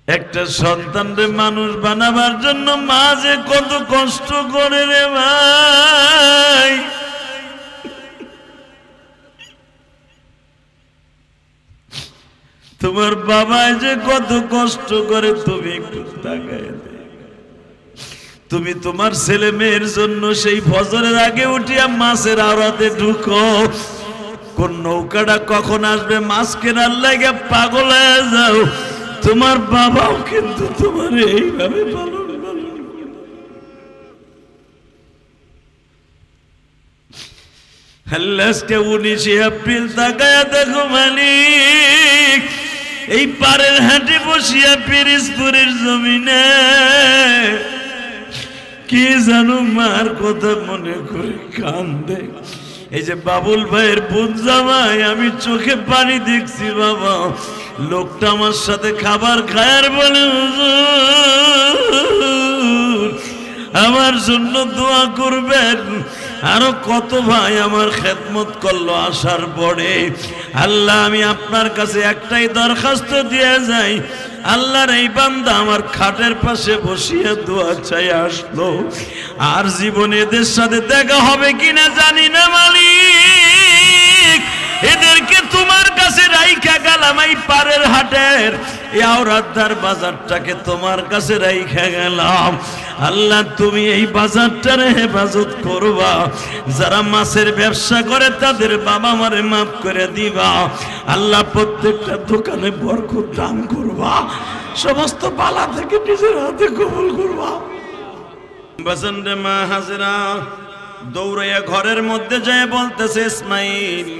একটা সন্তানরে মানুষ বানাবার জন্য মা যে কত কষ্ট করে রে ভাই। তোমার বাবা যে কত কষ্ট করে তুমি একটু তাকায় দে। তুমি তোমার ছেলে মেয়ের জন্য সেই ফজরের আগে উঠিয়া মাছের আড়তে ঢুকো, কোন নৌকাটা কখন আসবে মাছ কেনার লাগে পাগল হয়ে যাও। তোমার বাবাও কিন্তু তোমার এইভাবে পালন করে। আজকে 19 এপ্রিল তাকায়া দেখো মালিক, এই পারের হাটে বসিয়া পিরিজপুরের জমিনে কি জানো মার কথা মনে করে কান্দে। এই যে বাবুল ভাইয়ের বোন জামাই, আমি চোখে পানি দেখছি বাবা। লোকটা আমার সাথে খাবার খায়ার বলে হুজুর আমার জন্য দোয়া করবেন। আরো কত ভাই আমার খেদমত করলো আসার পরে। আল্লাহ আমি আপনার কাছে একটাই দরখাস্ত দিয়ে যাই, আল্লাহর এই বান্দা আমার খাটের পাশে বসিয়ে দোয়া চাই আসলো, আর জীবনে এদের সাথে দেখা হবে কিনা জানি না মালিক। এদেরকে তোমার কাছে রাইখা গেলাম, এই পারের হাটের আওরাতদার বাজারটাকে তোমার কাছে রাইখা গেলাম। আল্লাহ তুমি এই বাজারটারে হেফাজত করবা। যারা মাছের ব্যবসা করে তাদের বাবা মারে মাফ করে দিবা। আল্লাহ প্রত্যেকটা দোকানে বরকত দান করবা, সমস্ত বালা থেকে নিজের হাতে কবুল করবা। বাসন্ডে মা হাজরা দৌড়াইয়া ঘরের মধ্যে যায় বলতেছে ইসমাইল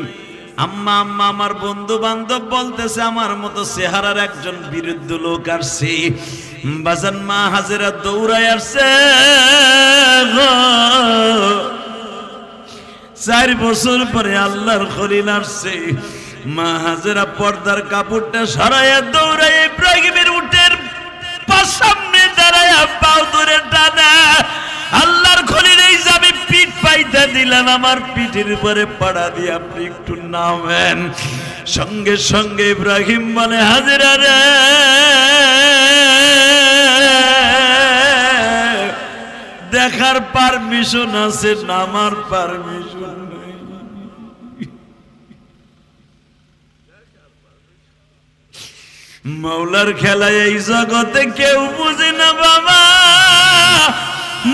আম্মা আম্মা, আমার বন্ধু বান্ধব বলতেছে আমার মতো চেহারার একজন বৃদ্ধ লোক আসছে। বাজান মা হাজেরা দৌড়ায় আসছে। 4 বছর পরে আল্লাহর খলিল আসছে। মা হাজেরা পর্দার কাপড়টা সরাইয়া দৌড়ায় ইব্রাহিমের উটের সামনে দাঁড়াইয়া পাও ধরে টানা। আল্লাহর খলিল এই যে আমি পিঠ পাইতে দিলাম, আমার পিঠের উপরে পাড়া দিয়ে আপনি একটু নামেন। সঙ্গে সঙ্গে ইব্রাহিম বলে হাজেরা রে, দেখার পারমিশন আছে, নামার পারমিশন নাই। মাওলার খেলায় এই জগতে কেউ বুঝে না বাবা।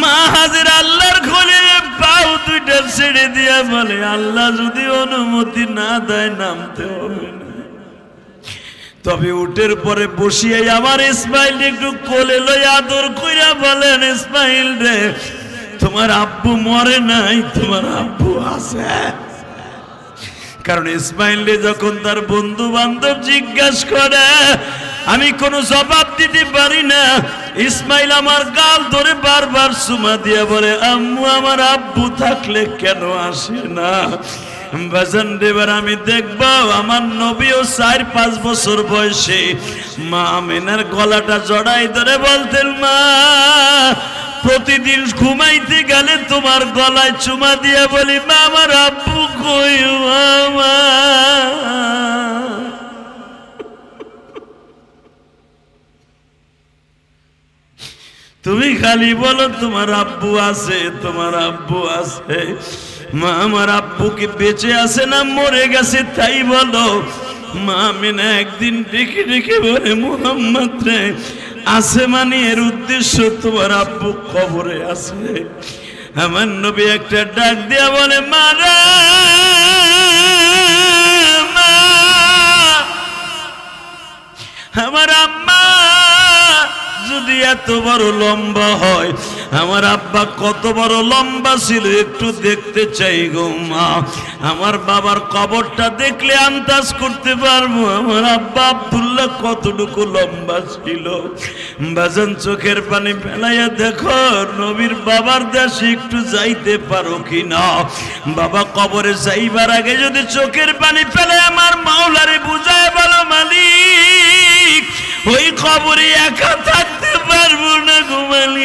মা হাজেরা আল্লাহর খলিল পাও দুইটা ছেড়ে দিয়া বলে আল্লাহ যদি অনুমতি না দেয় নামতে হবে না। তবে উটের পরে বসিয়ে আমার ইসমাইল একটু কোলে লই আদর কইরা বলেন ইসমাইল রে, তোমার আব্বু মরে নাই, তোমার আব্বু আছে। কারণ ইসমাইল রে যখন তার বন্ধু বান্ধব জিজ্ঞাসা করে আমি কোনো জবাব দিতে পারি না। ইসমাইল আমার গাল ধরে বারবার চুমা দিয়া বলে আম্মু আমার আব্বু থাকলে কেন আসে না। বাজান দেবার আমি দেখব আমার নবীও 4-5 বছর বয়সে মা আমিনার গলাটা জড়াই ধরে বলতেন মা প্রতিদিন ঘুমাইতে গেলে তোমার গলায় চুমা দিয়ে বলি মা আমার আব্বু কই মামা। তুমি খালি বলো তোমার আব্বু আছে, তোমার আব্বু আছে। মা আমার আব্বু কি বেঁচে আছে না মরে গেছে তাই বলো। মা আমিনা একদিন ডেকে ডেকে বলে মুহাম্মদ রে আছে মানে এর উদ্দেশ্য তোমার আব্বু কবরে আছে। আমার নবী একটা ডাক দিয়া বলে মা রে মা, আমার আম্মা যদি এত বড় লম্বা হয় আমার আব্বা কত বড় লম্বা ছিল একটু দেখতে চাই গো মা। আমার বাবার কবরটা দেখলে আন্দাজ করতে পারবো আমার আব্বা আব্দুল্লাহ কতটুকু লম্বা ছিল। বাজান চোখের পানি ফেলাইয়া দেখো নবীর বাবার দেশে একটু যাইতে পারো কিনা। বাবা কবরে যাইবার আগে যদি চোখের পানি ফেলে আমার মাওলারে বুঝায় বলো মালিক ওই কবরে একা থাকতে পারবো না গো মালিক।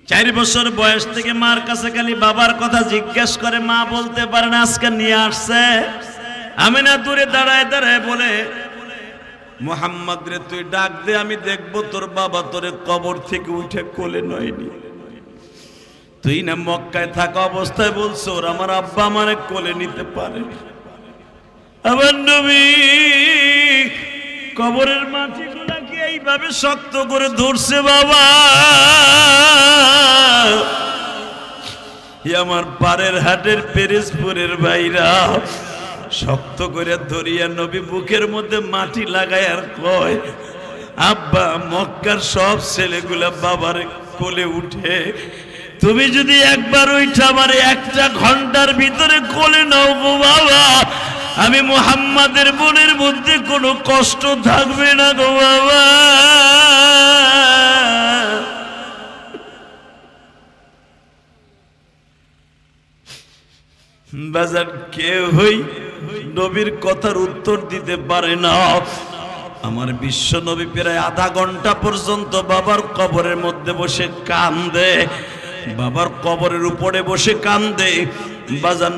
4 বছর বয়স থেকে মার কাছে খালি বাবার কথা জিজ্ঞেস করে, মা বলতে পারে না। আজকে নিয়ে আসছে আমিনা দূরে দাঁড়ায় দাঁড়ায় বলে, মুহাম্মদ রে তুই ডাক দে, আমি দেখবো তোর বাবা তোরে কবর থেকে উঠে কোলে নয়নি। তুই না মক্কায় থাকা অবস্থায় বলছো আমার আব্বা আমারে কোলে নিতে পারে। আমার নবী কবরের মাটিগুলাকে এইভাবে শক্ত করে ধরছে। বাবা আমার পাড়ের হাটের পেরেসপুরের ভাইরা শক্ত করে ধরিয়া নবী বুকের মধ্যে মাটি লাগায় আর কয়, আব্বা মক্কার সব ছেলেগুলা বাবার কোলে উঠে, তুমি যদি একবার ওইটা আমার একটা ঘন্টার ভিতরে কোলে নাও গো বাবা, আমি মুহাম্মাদের মনের মধ্যে কোনো কষ্ট থাকবে না গো বাবা। বাজার কেউই নবীর কথার উত্তর দিতে পারে না। আমার বিশ্ব নবী প্রায় আধা ঘন্টা পর্যন্ত বাবার কবরের মধ্যে বসে কান্দে, বাবার কবরের উপরে বসে কান্দে। বাজান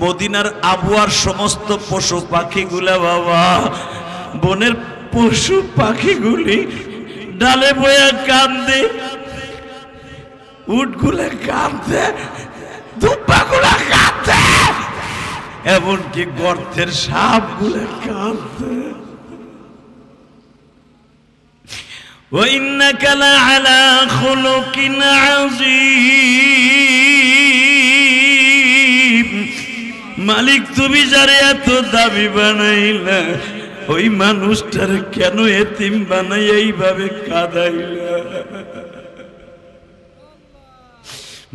মদিনার আবহাওয়ার সমস্ত পশু পাখিগুলা বাবা, বনের পশু পাখিগুলি ডালে বয়ে কান্দে, উটগুলা কান্দে, দুব্বাগুলা কান্দে, এমনকি গর্তের সাপগুলা কান্দে। وإنك لعلى خلق عظيم। মালিক তুমি যারে এত দাবি বানাইলা, ওই মানুষটার কেন এতিম বানাই এইভাবে কাঁদাইলা?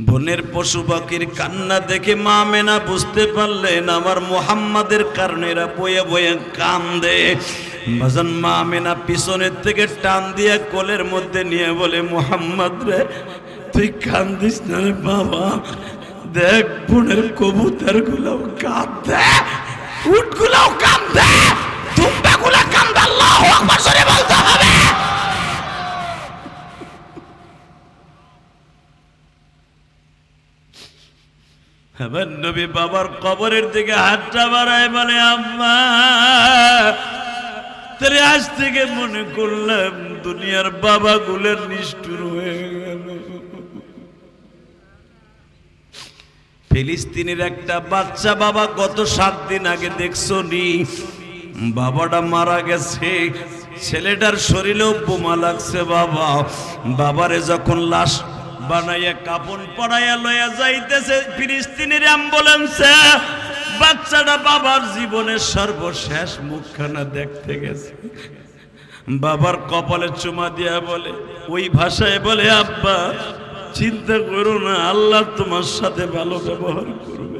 বনের পশু পাখির কান্না দেখে মা আমেনা বুঝতে পারলেন আমার মুহাম্মাদের কারণে এরা বয়ে বয়ে কান্দে। বাজান মা আমেনা পিছনের থেকে টান দিয়ে কোলের মধ্যে নিয়ে বলে, মুহাম্মদ রে তুই কান্দিস না রে বাবা, দেখ বনের কবুতর গুলাও কাঁদে, উট গুলাও কাঁদে, দুম্বা গুলা কান্দে। আল্লাহু আকবার জোরে বলতে হবে। আমার নবী বাবার কবরের দিকে হাতটা বাড়ায় বলে, আম্মা তোরে আজ থেকে মনে করলাম দুনিয়ার বাবা গুলের নিষ্ঠুর হয়ে গেল। ফিলিস্তিনের একটা বাচ্চা বাবা গত 7 দিন আগে দেখছো নি, বাবাটা মারা গেছে, ছেলেটার শরীরেও বোমা লাগছে। বাবা বাবারে যখন লাশ বানাইয়া কাপন পড়াইয়া লইয়া যাইতেছে ফিলিস্তিনের অ্যাম্বুলেন্সে, বাচ্চাটা বাবার জীবনের সর্বশেষ মুখখানা দেখতে গেছে। বাবার কপালে চুমা দিয়া বলে, ওই ভাষায় বলে, আব্বা চিন্তা করো না, আল্লাহ তোমার সাথে ভালো ব্যবহার করবে।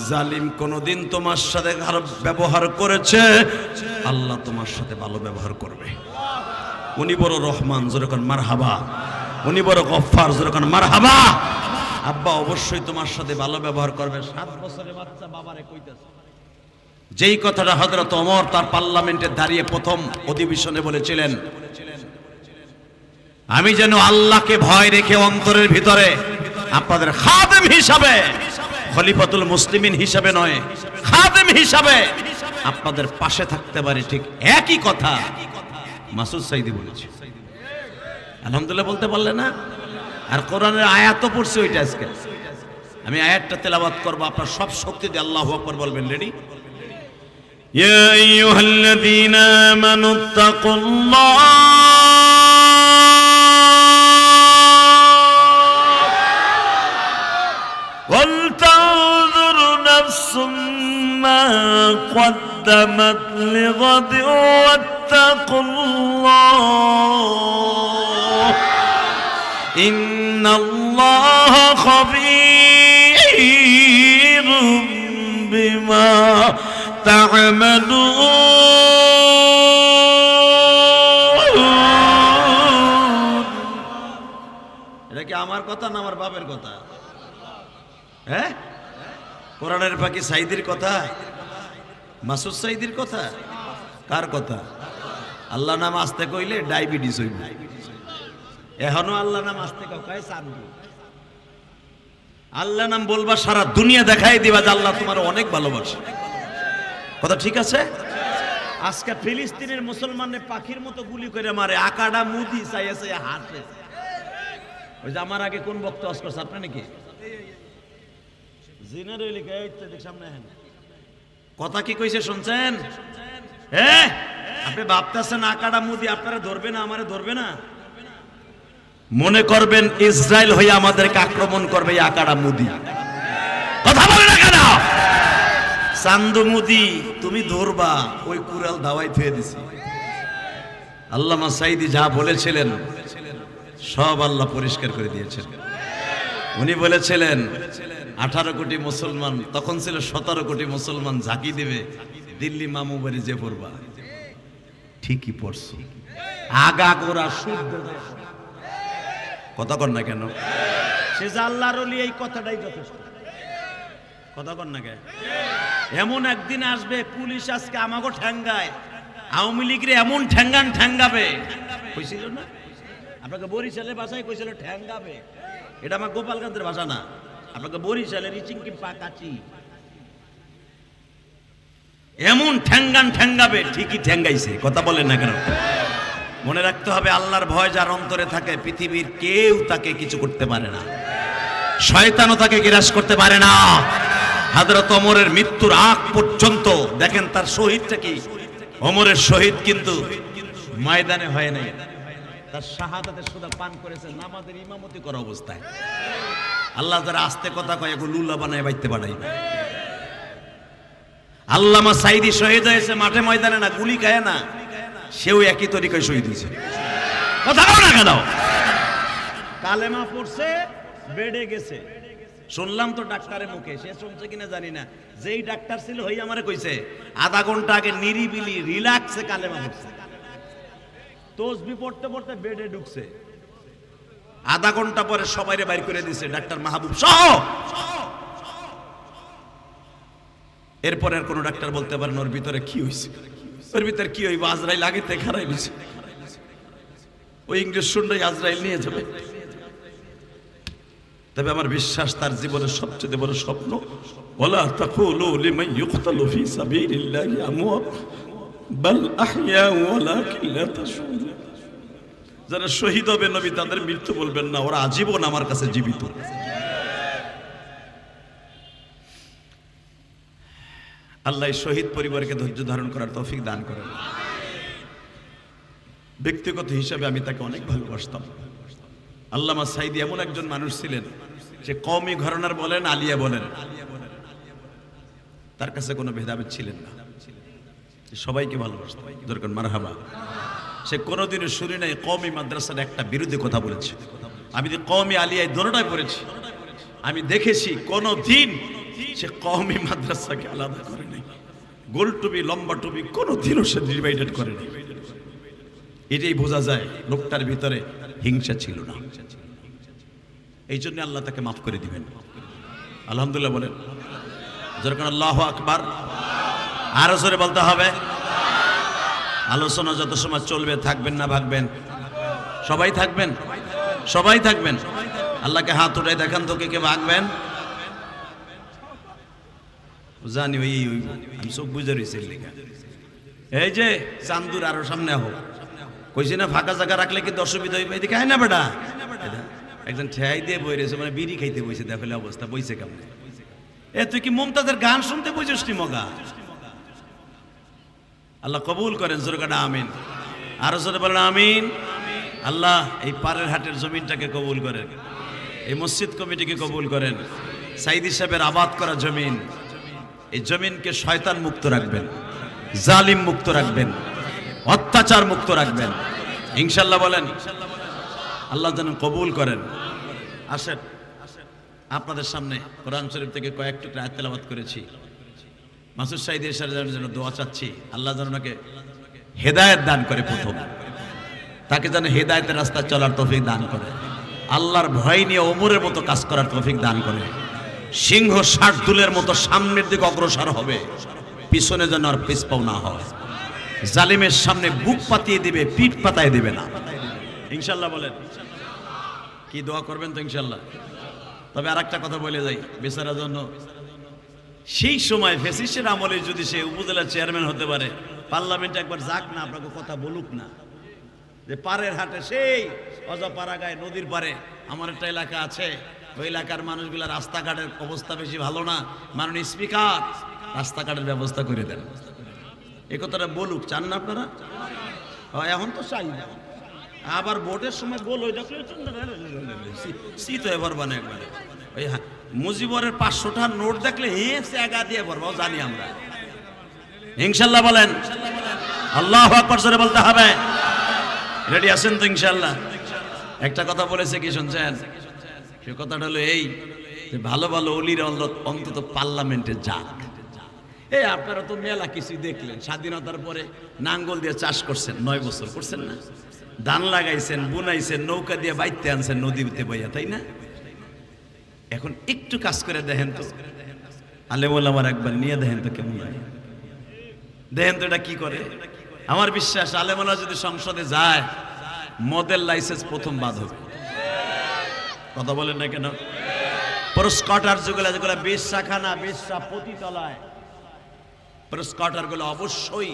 জালিম কোনদিন তোমার সাথে খারাপ ব্যবহার করেছে, আল্লাহ তোমার সাথে ভালো ব্যবহার করবে। উনি বড় রহমান, যেরকম মারহাবা। উনি বড় গফফার, যেরকম মারহাবা। আব্বা অবশ্যই তোমার সাথে ভালো ব্যবহার করবে। 7 বছরের বাচ্চা বাবারে কইতেছে যেই কথাটা হযরত ওমর তার পার্লামেন্টে দাঁড়িয়ে প্রথম অধিবেশনে বলেছিলেন, আমি যেন আল্লাহকে ভয় রেখে অন্তরের ভিতরে আপনাদের খাদেম হিসাবে, খলিফাতুল মুসলিমিন হিসাবে নয়, খাদেম হিসাবে আপনাদের পাশে থাকতে পারি। ঠিক একই কথা মাসুদ সাইদি বলেছে। আলহামদুলিল্লাহ বলতে পারলে না? আর কোরআনের আয়াতও পড়ছে ওইটা। আজকে আমি আয়াতটা তেলাওয়াত করব, আপনার সব শক্তি দিয়ে আল্লাহু আকবার বলবেন। রেডি? ইয়া আইয়ুহাল্লাযীনা আমানুত্তাকুল্লাহ ওয়াল তানজুর নাফসুম মা قدمت لغد واتقوا الله إن الله خبير بما تعملون। এটা কি আমার কথা না আমার বাপের কথা? হ্যাঁ, কোরআনের পাখি সাইদির কথা, মাসুদ সাইদির কথা, কার কথা? আল্লাহ নাম আসতে কইলে ডায়াবেটিস হইব। এখনো আল্লাহ নাম আসতে কয় চাঁদবো। আল্লাহ নাম বলবা সারা দুনিয়া দেখাই দিবা যে আল্লাহ তোমার অনেক ভালোবাসে। কথা ঠিক আছে? আজকে ফিলিস্তিনের মুসলমানের পাখির মতো গুলি করে মারে, আকাডা মুদি চাইছে হাসে। ওই যে আমার আগে কোন বক্তব্য করছে আপনি নাকি জিনার ওই লিখে সামনে কথা কি কইছে শুনছেন? আপনি ভাবতেছেন আকাডা মুদি আপনারা ধরবে না, আমারে ধরবে না? মনে করবেন ইসরায়েল হয়ে আমাদেরকে আক্রমণ করবে এই আকাডা মুদি। কথা বলে না কেন? চান্দু মুদি তুমি ধরবা, ওই কুড়াল দাওয়াই থুয়ে দিছি। আল্লামা সাইদি যা বলেছিলেন সব আল্লাহ পরিষ্কার করে দিয়েছেন। উনি বলেছিলেন 18 কোটি মুসলমান, তখন ছিল 17 কোটি মুসলমান ঝাঁকি দেবে দিল্লি মামু বাড়ি যে পড়বা। ঠিকই পড়ছো, আগা গোড়া শুদ্ধ। কথা কর না কেন? সে যে আল্লাহর ওলি, এই কথাটাই যথেষ্ট। কথা কর না কেন? এমন একদিন আসবে পুলিশ আজকে আমাকে ঠ্যাঙ্গায়, আওয়ামী লীগরে এমন ঠ্যাঙ্গান ঠ্যাঙ্গাবে। কইছিল না আপনাকে বরিশালের ভাষায় কইছিল ঠ্যাঙ্গাবে। এটা আমার গোপালগঞ্জের ভাষা না, আপনাকে বরিশালের ইচিংকি পাকাচি এমন ঠ্যাঙ্গান ঠ্যাঙ্গাবে। ঠিকই ঠ্যাঙ্গাইছে। কথা বলেন না কেন? মনে রাখতে হবে আল্লাহর ভয় যার অন্তরে থাকে পৃথিবীর কেউ তাকে কিছু করতে পারে না, শয়তানও তাকে গ্রাস করতে পারে না। হযরত ওমরের মৃত্যুর আগ পর্যন্ত দেখেন তার শহীদটা কি, ওমরের শহীদ কিন্তু ময়দানে হয় নাই, তার শাহাদাতের সুদা পান করেছে নামাজের ইমামতি করা অবস্থায়। আল্লাহ যারা আস্তে কথা কয় এগুলো লুল্লা বানায় বাইতে বানাই। আল্লামা সাইদি শহীদ হয়েছে মাঠে ময়দানে না, গুলি খায় না, সেও একই তরিকায় শহীদ হয়েছে। কথা বলো না কেন? কালেমা পড়ছে, বেডে গেছে। শুনলাম তো ডাক্তারের মুখে, সে শুনছে কিনা জানি না, যেই ডাক্তার ছিল হই আমারে কইছে আধা ঘন্টা আগে নিরিবিলি রিল্যাক্সে কালেমা পড়ছে। তসবি পড়তে পড়তে বেডে ঢুকছে, আধা ঘন্টা পরে সবাইরে বাইর করে দিছে ডাক্তার মাহবুব সহ। এরপর আর কোন ডাক্তার বলতে পারেন ওর ভিতরে কি হয়েছে, ওর ভিতরে কি হইব। আজরাইল আগে থেকে খারাই হয়েছে, ওই ইংরেজ শুনলেই আজরাইল নিয়ে যাবে। তবে আমার বিশ্বাস তার জীবনের সবচেয়ে বড় স্বপ্ন, ওয়ালা তাকুলু লিমান ইউকতালু ফি সাবিলিল্লাহি আমওয়াত বাল আহইয়া ওয়ালাকিন লা তাশউরুন। যারা শহীদ হবে নবী তাদের মৃত্যু বলবেন না, ওরা আজীবন আমার কাছে জীবিত। আল্লাহ শহীদ পরিবারকে ধৈর্য ধারণ করার তৌফিক দান করেন। ব্যক্তিগত হিসাবে আমি তাকে অনেক ভালোবাসতাম। আল্লামা সাইদি এমন একজন মানুষ ছিলেন, সে কওমি ঘরানার বলেন আলিয়া বলেন, তার কাছে কোনো ভেদাভেদ ছিলেন না, সবাইকে ভালোবাসতেন। দরকার মারহাবা। সে কোনোদিনও শুনি নাই কওমি মাদ্রাসার একটা বিরোধী কথা বলেছে। আমি যে কওমি আলিয়ায় দোনোটাই পড়েছি, আমি দেখেছি কোনোদিন সে কওমি মাদ্রাসাকে আলাদা করে নাই, গোল টুপি লম্বা টুপি কোনোদিনও সে ডিভাইডেড করে নাই। এটাই বোঝা যায় লোকটার ভিতরে হিংসা ছিল না। এই জন্য আল্লাহ তাকে মাফ করে দিবেন। আলহামদুলিল্লাহ বলেন, যেরকম আল্লাহু আকবার। আরো জোরে বলতে হবে। আলোচনা যত সময় চলবে থাকবেন না ভাগবেন? সবাই থাকবেন, সবাই থাকবেন। আল্লাহকে হাত উঠাই দেখান তো কে কে ভাগবেন। জানি ওই আমি সব বুঝে রয়েছি। এই যে চান্দুর আরো সামনে হোক, কইছি না ফাঁকা জায়গা রাখলে কিন্তু অসুবিধা হইবে। এদিকে আয় না বেটা, একজন ঠেয়াই দিয়ে বই রয়েছে, মানে বিড়ি খাইতে বইছে। দেখলে অবস্থা বইছে কেমন। এ তুই কি মুমতাজের গান শুনতে বইছিস নি মগা? আল্লাহ কবুল করেন, জোরে কাটা আমিন। আরো জোরে বলেন আমিন। আল্লাহ এই পারের হাটের জমিনটাকে কবুল করেন, এই মসজিদ কমিটিকে কবুল করেন। সাইদি সাহেবের আবাদ করা জমিন, এই জমিনকে শয়তান মুক্ত রাখবেন, জালিম মুক্ত রাখবেন, অত্যাচার মুক্ত রাখবেন ইনশাল্লাহ বলেন। আল্লাহ যেন কবুল করেন। আসেন আপনাদের সামনে কোরআন শরীফ থেকে কয়েক টুকরা আয়াত তেলাওয়াত করেছি। মাসুদ সাইদের সাথে যেন দোয়া চাচ্ছি, আল্লাহ যেন ওনাকে হেদায়েত দান করে, প্রথম তাকে যেন হেদায়েতের রাস্তা চলার তৌফিক দান করে, আল্লাহর ভয় নিয়ে ওমরের মতো কাজ করার তৌফিক দান করে, সিংহ শার্দুলের মতো সামনের দিকে অগ্রসর হবে, পিছনে যেন আর পিছপাও না হয়, জালিমের সামনে বুক পাতিয়ে দিবে, পিঠ পাতায় দিবে না ইনশাল্লাহ বলেন। কি দোয়া করবেন তো ইনশাল্লাহ। তবে আর একটা কথা বলে যাই, বেচারার জন্য সেই সময় ফ্যাসিস্টের আমলে যদি সে উপজেলা চেয়ারম্যান হতে পারে, পার্লামেন্টে একবার যাক না, আপনাকে কথা বলুক না যে পাড়ের হাটে সেই অজপাড়াগায় নদীর পাড়ে আমার একটা এলাকা আছে, ওই এলাকার মানুষগুলা রাস্তাঘাটের অবস্থা বেশি ভালো না, মাননীয় স্পিকার রাস্তাঘাটের ব্যবস্থা করে দেন। এই কথাটা বলুক, চান না আপনারা? এখন তো চাই না, আবার ভোটের সময় গোল হয়ে যাচ্ছে শীত হয়ে পড়বা না একবারে। ওই মুজিবরের 500 টাকার নোট দেখলে হেসে এগা দিয়ে পড়বো, জানি আমরা। ইনশাল্লাহ বলেন, আল্লাহু আকবার জোরে বলতে হবে। রেডি আছেন তো ইনশাল্লাহ? একটা কথা বলেছে কি শুনছেন? সে কথাটা হলো এই যে ভালো ভালো অলির অন্তত পার্লামেন্টে যাক। এই আপনারা তো মেলা কিছু দেখলেন, স্বাধীনতার পরে নাঙ্গল দিয়ে চাষ করছেন, 9 বছর করছেন না? ধান লাগাইছেন, বুনাইছেন, নৌকা দিয়ে বাইতে আনছেন নদীতে বইয়া, তাই না? এখন একটু কাজ করে দেখেন তো, আলেম ওলামার একবার নিয়ে দেখেন তো কেমন লাগে, দেখেন তো এটা কি করে। আমার বিশ্বাস আলেম ওলামা যদি সংসদে যায়, মদের লাইসেন্স প্রথম বাদ হবে। কথা বলেন না কেন? পুরস্কার যেগুলো বেশখানা বেশা পতিতলায়, পুরস্কার গুলো অবশ্যই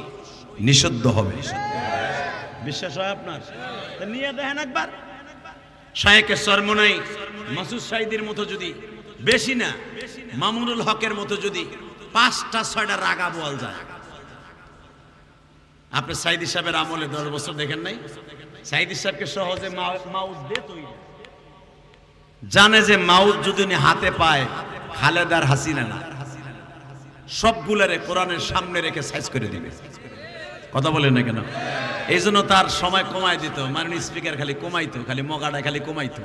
নিষিদ্ধ হবে। বিশ্বাস হয় আপনার? নিয়ে দেখেন একবার। শায়েখে সরমনাই মাসুদ সাইদির মতো যদি, বেশি না মামুনুল হকের মতো যদি 5টা 6টা রাগা বল যায়। আপনি সাইদি সাহেবের আমলে 10 বছর দেখেন নাই? সাইদি সাহেবকে সহজে মাউথ দে তৈরি, জানে যে মাউথ যদি উনি হাতে পায়, খালেদার হাসিনা না সবগুলারে কোরআনের সামনে রেখে সাইজ করে দিবে। কথা বলেন না কেন? এই জন্য তার সময় কমায় দিত, মাননীয় স্পিকার খালি কমাইতো, খালি মগাটা খালি কমাইতো,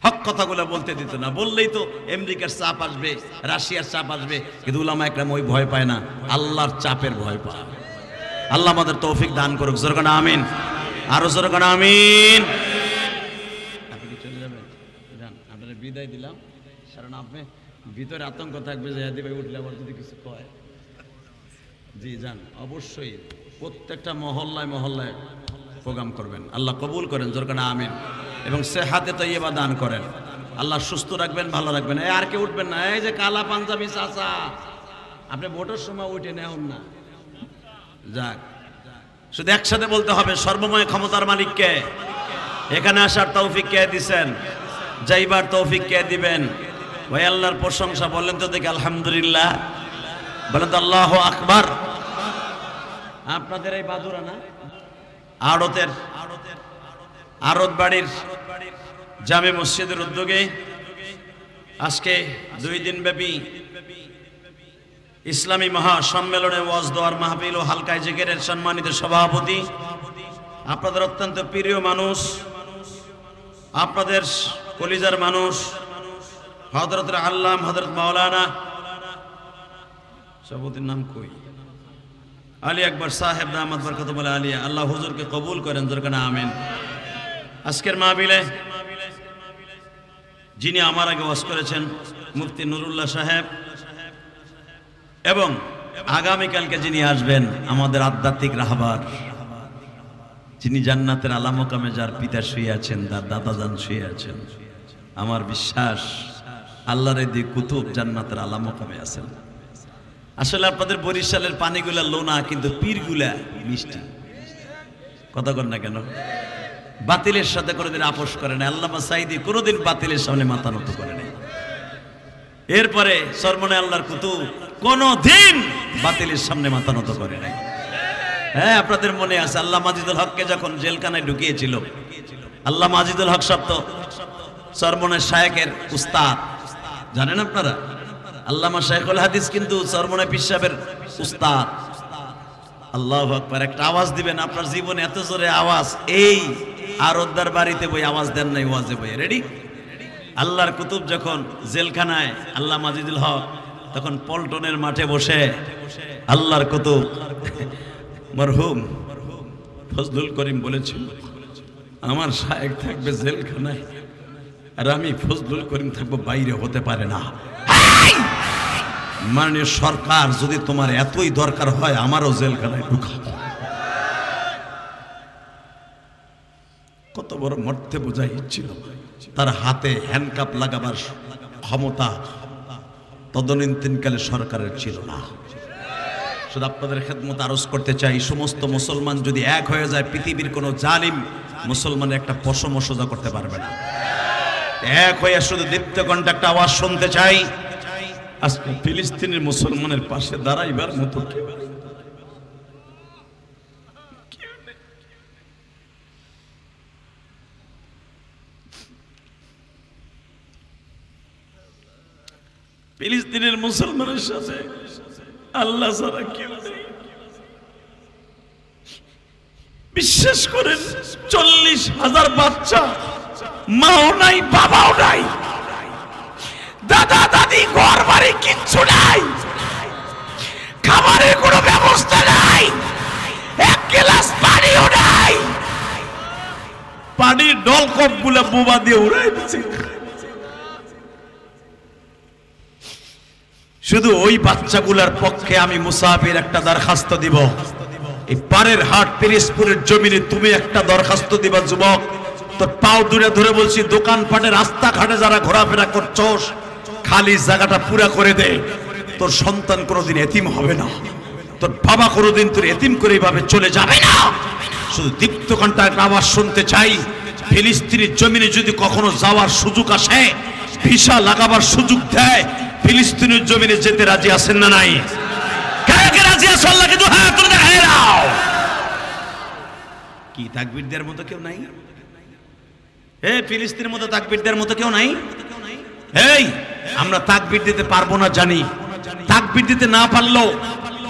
হক কথাগুলো বলতে দিত না। বললেই তো আমেরিকার চাপ আসবে, রাশিয়ার চাপ আসবে, কিন্তু উলামা একরাম ওই ভয় পায় না, আল্লাহর চাপের ভয় পায়। আল্লাহ আমাদের তৌফিক দান করুক, জোরে কোন আমিন, আরো জোরে কোন আমিন। আপনি কি চলে যাবেন? যান, আপনারা বিদায় দিলাম, কারণ আপনি ভিতরে আতঙ্ক থাকবে যে হাদি ভাই উঠলে আবার যদি কিছু কয়। জি যান, অবশ্যই প্রত্যেকটা মহল্লায় মহল্লায় প্রোগ্রাম করবেন, আল্লাহ কবুল করেন, জোরে কোন আমিন। এবং সেহাতে তৈয়বা দান করেন, আল্লাহ সুস্থ রাখবেন, ভালো রাখবেন। এই আর কে উঠবেন না, এই যে কালা পাঞ্জাবি চাচা, আপনি ভোটের সময় উঠে নেন না। যাক, শুধু একসাথে বলতে হবে, সর্বময় ক্ষমতার মালিককে, এখানে আসার তৌফিক কে দিবেন, যাইবার তৌফিক কে দিবেন? ওই আল্লাহর প্রশংসা বলেন তো দেখি, আলহামদুলিল্লাহ বলেন তো আল্লাহু আকবার। আপনাদের এই বাদুরা না আড়ত বাড়ির জামে মসজিদের উদ্যোগে আজকে 2 দিন ব্যাপী ইসলামী মহা সম্মেলনে ওয়াজ দোয়ার মাহফিল ও হালকায় জিকিরের সম্মানিত সভাপতি, আপনাদের অত্যন্ত প্রিয় মানুষ, আপনাদের কলিজার মানুষ, হযরত আল্লামা হযরত মাওলানা, সভাপতির নাম কই, আলী আকবর সাহেব দামাত বরকতুল্লাহ আলিয়া, আল্লাহ হুজুরকে কবুল করেন, জোরে কোন আমিন। আজকের মাহফিলে যিনি আমার আগে ওয়াজ করেছেন মুফতি নুরুল্লাহ সাহেব, এবং আগামীকালকে যিনি আসবেন আমাদের আধ্যাত্মিক রাহবার, যিনি জান্নাতের আলা মাকামে যার পিতা শুয়ে আছেন, তার দাদা জান শুয়ে আছেন, আমার বিশ্বাস আল্লাহর এই কুতুব জান্নাতের আলা মাকামে আছেন। আসলে আপনাদের বরিশালের পানিগুলা লোনা, কিন্তু পীরগুলা মিষ্টি। কথা কর না কেন? বাতিলের সাথে কোনোদিন আপোষ করে না। আল্লামা সাইদি কোনোদিন বাতিলের সামনে মাথা নত করে নাই। এরপরে সরমনে আল্লাহর কুতুব কোনোদিন বাতিলের সামনে মাথা নত করে নাই। হ্যাঁ, আপনাদের মনে আছে আল্লাহ মাজিদুল হককে যখন জেলখানায় ঢুকিয়েছিল, আল্লাহ মাজিদুল হক শব্দ সরমনের শায়েখের উস্তাদ, জানেন আপনারা? আল্লামা শাইখুল হাদিস কিন্তু সরমনে পীর সাহেবের উস্তাদ। আল্লাহু আকবার। একটা আওয়াজ দিবেন, আপনার জীবনে এত জোরে আওয়াজ এই আরদার বাড়িতে বই আওয়াজ দেন নাই ওয়াজে বই। রেডি? আল্লাহর কুতুব যখন জেলখানায় আল্লাহ মাজিদুল হক, তখন পল্টনের মাঠে বসে আল্লাহর কুতুব মরহুম ফজলুল করিম বলেছিল, আমার শায়েখ থাকবে জেলখানায় আর আমি ফজলুল করিম থাকবো বাইরে, হতে পারে না। মাননীয় সরকার, যদি তোমার এতই দরকার হয় আমারও জেলখানায় ঢুকা। কত বড় মর্তে বোঝাই ছিল, তার হাতে হ্যান্ডকাপ লাগাবার ক্ষমতা তদনীন্তনকালে সরকারের ছিল না। শুধু আপনাদের খেদমত আরজ করতে চাই, সমস্ত মুসলমান যদি এক হয়ে যায়, পৃথিবীর কোনো জালিম মুসলমানের একটা পশমও সোজা করতে পারবে না। এক হয়ে শুধু দীপ্তকণ্ঠে একটা আওয়াজ শুনতে চাই, আজকে ফিলিস্তিনের মুসলমানের পাশে দাঁড়াইবার মতো কেউ নেই। ফিলিস্তিনের মুসলমানের সাথে আল্লাহ ছাড়া কেউ নেই। বিশ্বাস করেন, 40,000 বাচ্চা, মাও নাই বাবাও নাই, দাদা দাদি ঘর বাড়ি কিচ্ছু নাই, খাবারের কোনো ব্যবস্থা নাই, এক গ্লাস পানিও নাই, পানির নলকূপ গুলা বোমা দিয়ে উড়াই দিচ্ছে। শুধু ওই বাচ্চাগুলার পক্ষে আমি মুসাফির একটা দরখাস্ত দিব, এই পারের হাট পিরিজপুরের জমিনে তুমি একটা দরখাস্ত দিবা। যুবক, তোর পাও দূরে ধরে বলছি, দোকানপাটে রাস্তাঘাটে যারা ঘোরাফেরা করছস, খালি জায়গাটা পুরা করে দে। তোর সন্তান কোনোদিন এতিম হবে না, তোর বাবা কোনোদিন তোর এতিম করে এইভাবে চলে যাবে না। শুধু দীপ্তকণ্ঠে একটা আওয়াজ শুনতে চাই, ফিলিস্তিনের জমিনে যদি কখনো যাওয়ার সুযোগ আসে, ভিসা লাগাবার সুযোগ দেয়, ফিলিস্তিনের জমিনে যেতে রাজি আছেন না নাই? কে রাজি আছে? আল্লাহকে তো হাত তুলে দেখাই দাও। কি তাকবীর দেওয়ার মতো কেউ নাই? ফিলিস্তিনের মতো তাকবীর দেওয়ার মতো কেউ নাই? এই আমরা তাকবীর দিতে পারবো না জানি, তাকবীর দিতে না পারলেও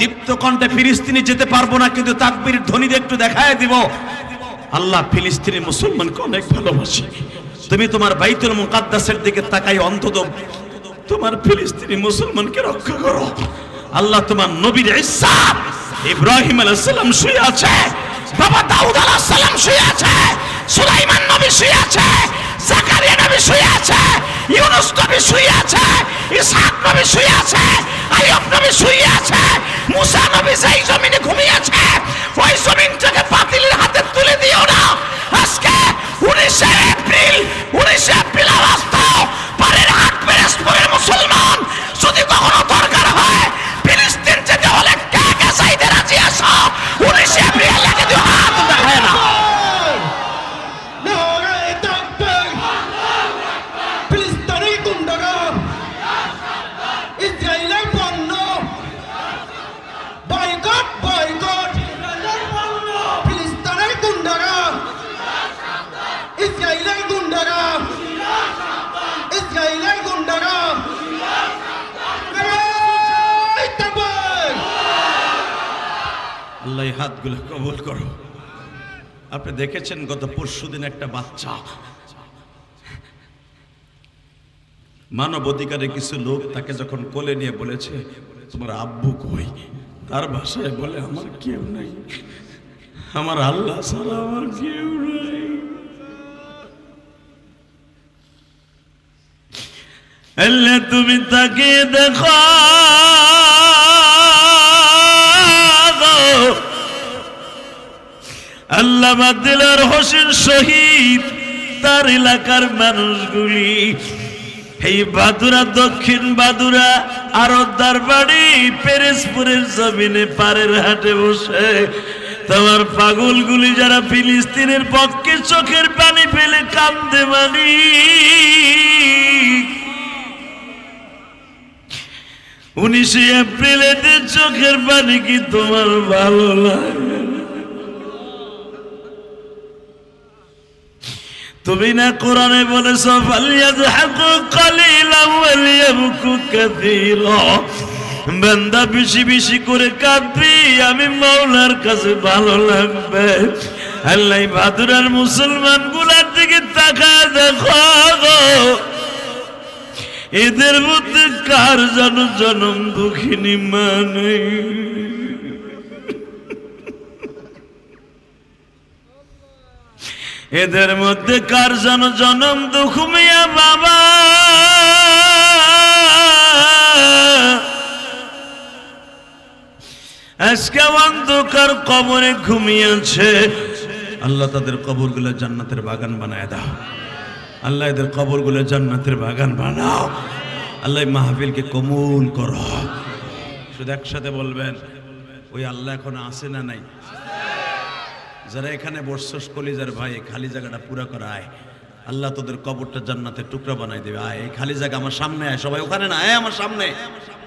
দীপ্তকণ্ঠে ফিলিস্তিনে যেতে পারবো না, কিন্তু তাকবীর ধ্বনি দিয়ে একটু দেখায় দিব। আল্লাহ ফিলিস্তিনি মুসলমানকে অনেক ভালোবাসে। তুমি তোমার বাইতুল মুকাদ্দাসের দিকে তাকাই, অন্তত তোমার ফিলিস্তিনি মুসলমানকে রক্ষা করো। আল্লাহ তোমার নবীর ইজ্জত, ইব্রাহিম আলাইহিস সালাম শুয়ে আছে, বাবা দাউদ আলাইহিস সালাম শুয়ে আছে, সুলাইমান নবী শুয়ে আছে, জাকারিয়া নবী শুয়ে আছে, ইউনূস নবী শুয়ে আছে, ইসহাক নবী শুয়ে আছে, আইয়ুব নবী শুয়ে আছে, মুসা নবী যেই জমিনে ঘুমিয়ে আছে, ওই জমিন থেকে বাতিলের হাতে তুলে দিও না। আজকে 19 এপ্রিল আওয়াজ দাও, পারের হাট পিরোজপুরের মুসলমান, যদি কখনো দরকার হয় ফিলিস্তিন যেতে হলে কে কে যাইতে রাজি আছো? 19 এপ্রিল লাগে দিও হাত দেখায় না। ফিলিস্তিনি গুন্ডারা, ইসরায়েলের পণ্য বয়কট, ফিলিস্তিনের গুন্ডারা, ইসরায়েলের গুন্ডারা, ইসরায়েলের গুন্ডারা, আল্লাহ এই হাতগুলো কবুল করো। আপনি দেখেছেন গত পরশুদিন একটা বাচ্চা, মানব অধিকারের কিছু লোক তাকে যখন কোলে নিয়ে বলেছে তোমার আব্বু কই, তার ভাষায় বলে আমার কেউ নাই, আমার আল্লাহ ছাড়া আমার কেউ নাই। আল্লাহ তুমি তাকে দেখো, আল্লামা দিলওয়ার হোসেন শহীদ, তার এলাকার মানুষগুলি এই বাদুরা, দক্ষিণ বাদুরা, আরদার বাড়ি, পিরোজপুরের জমিনে পারের হাটে বসে তোমার পাগলগুলি যারা ফিলিস্তিনের পক্ষে চোখের পানি ফেলে কান্দে, মানি 19 এপ্রিলে চোখের পানি কি তোমার ভালো লাগে? তুমি না কোরআনে বলেছো ফালিয়াযহাকু কালিলান ওয়ালিয়াবকু কাসীরা, বান্দা বেশি বেশি করে কাঁদবি, আমি মাওলার কাছে ভালো লাগবে। আল্লাহ বাদুরার মুসলমান গুলার দিকে তাকায় দেখো, এদের মধ্যে কার যেন জনম দুঃখিনী মা নেই। এদের মধ্যে কার যেন জনম দুঃখ মিয়া বাবা, আজকে অন্ধকার কবরে ঘুমিয়েছে। আল্লাহ তাদের কবরগুলো জান্নাতের বাগান বানায় দাও। আল্লাহ এদের কবরগুলো জান্নাতের বাগান বানাও। আল্লাহ মাহফিলকে কবুল করো। শুধু একসাথে বলবেন, ওই আল্লাহ এখন আসে না নাই? যারা এখানে বসছস কলিজার ভাই, খালি জায়গাটা পুরা করা আয়, আল্লাহ তোদের কবরটা জান্নাতের টুকরা বানাই দেবে। আয় এই খালি জায়গা আমার সামনে আয়, সবাই ওখানে না, আয় আমার সামনে,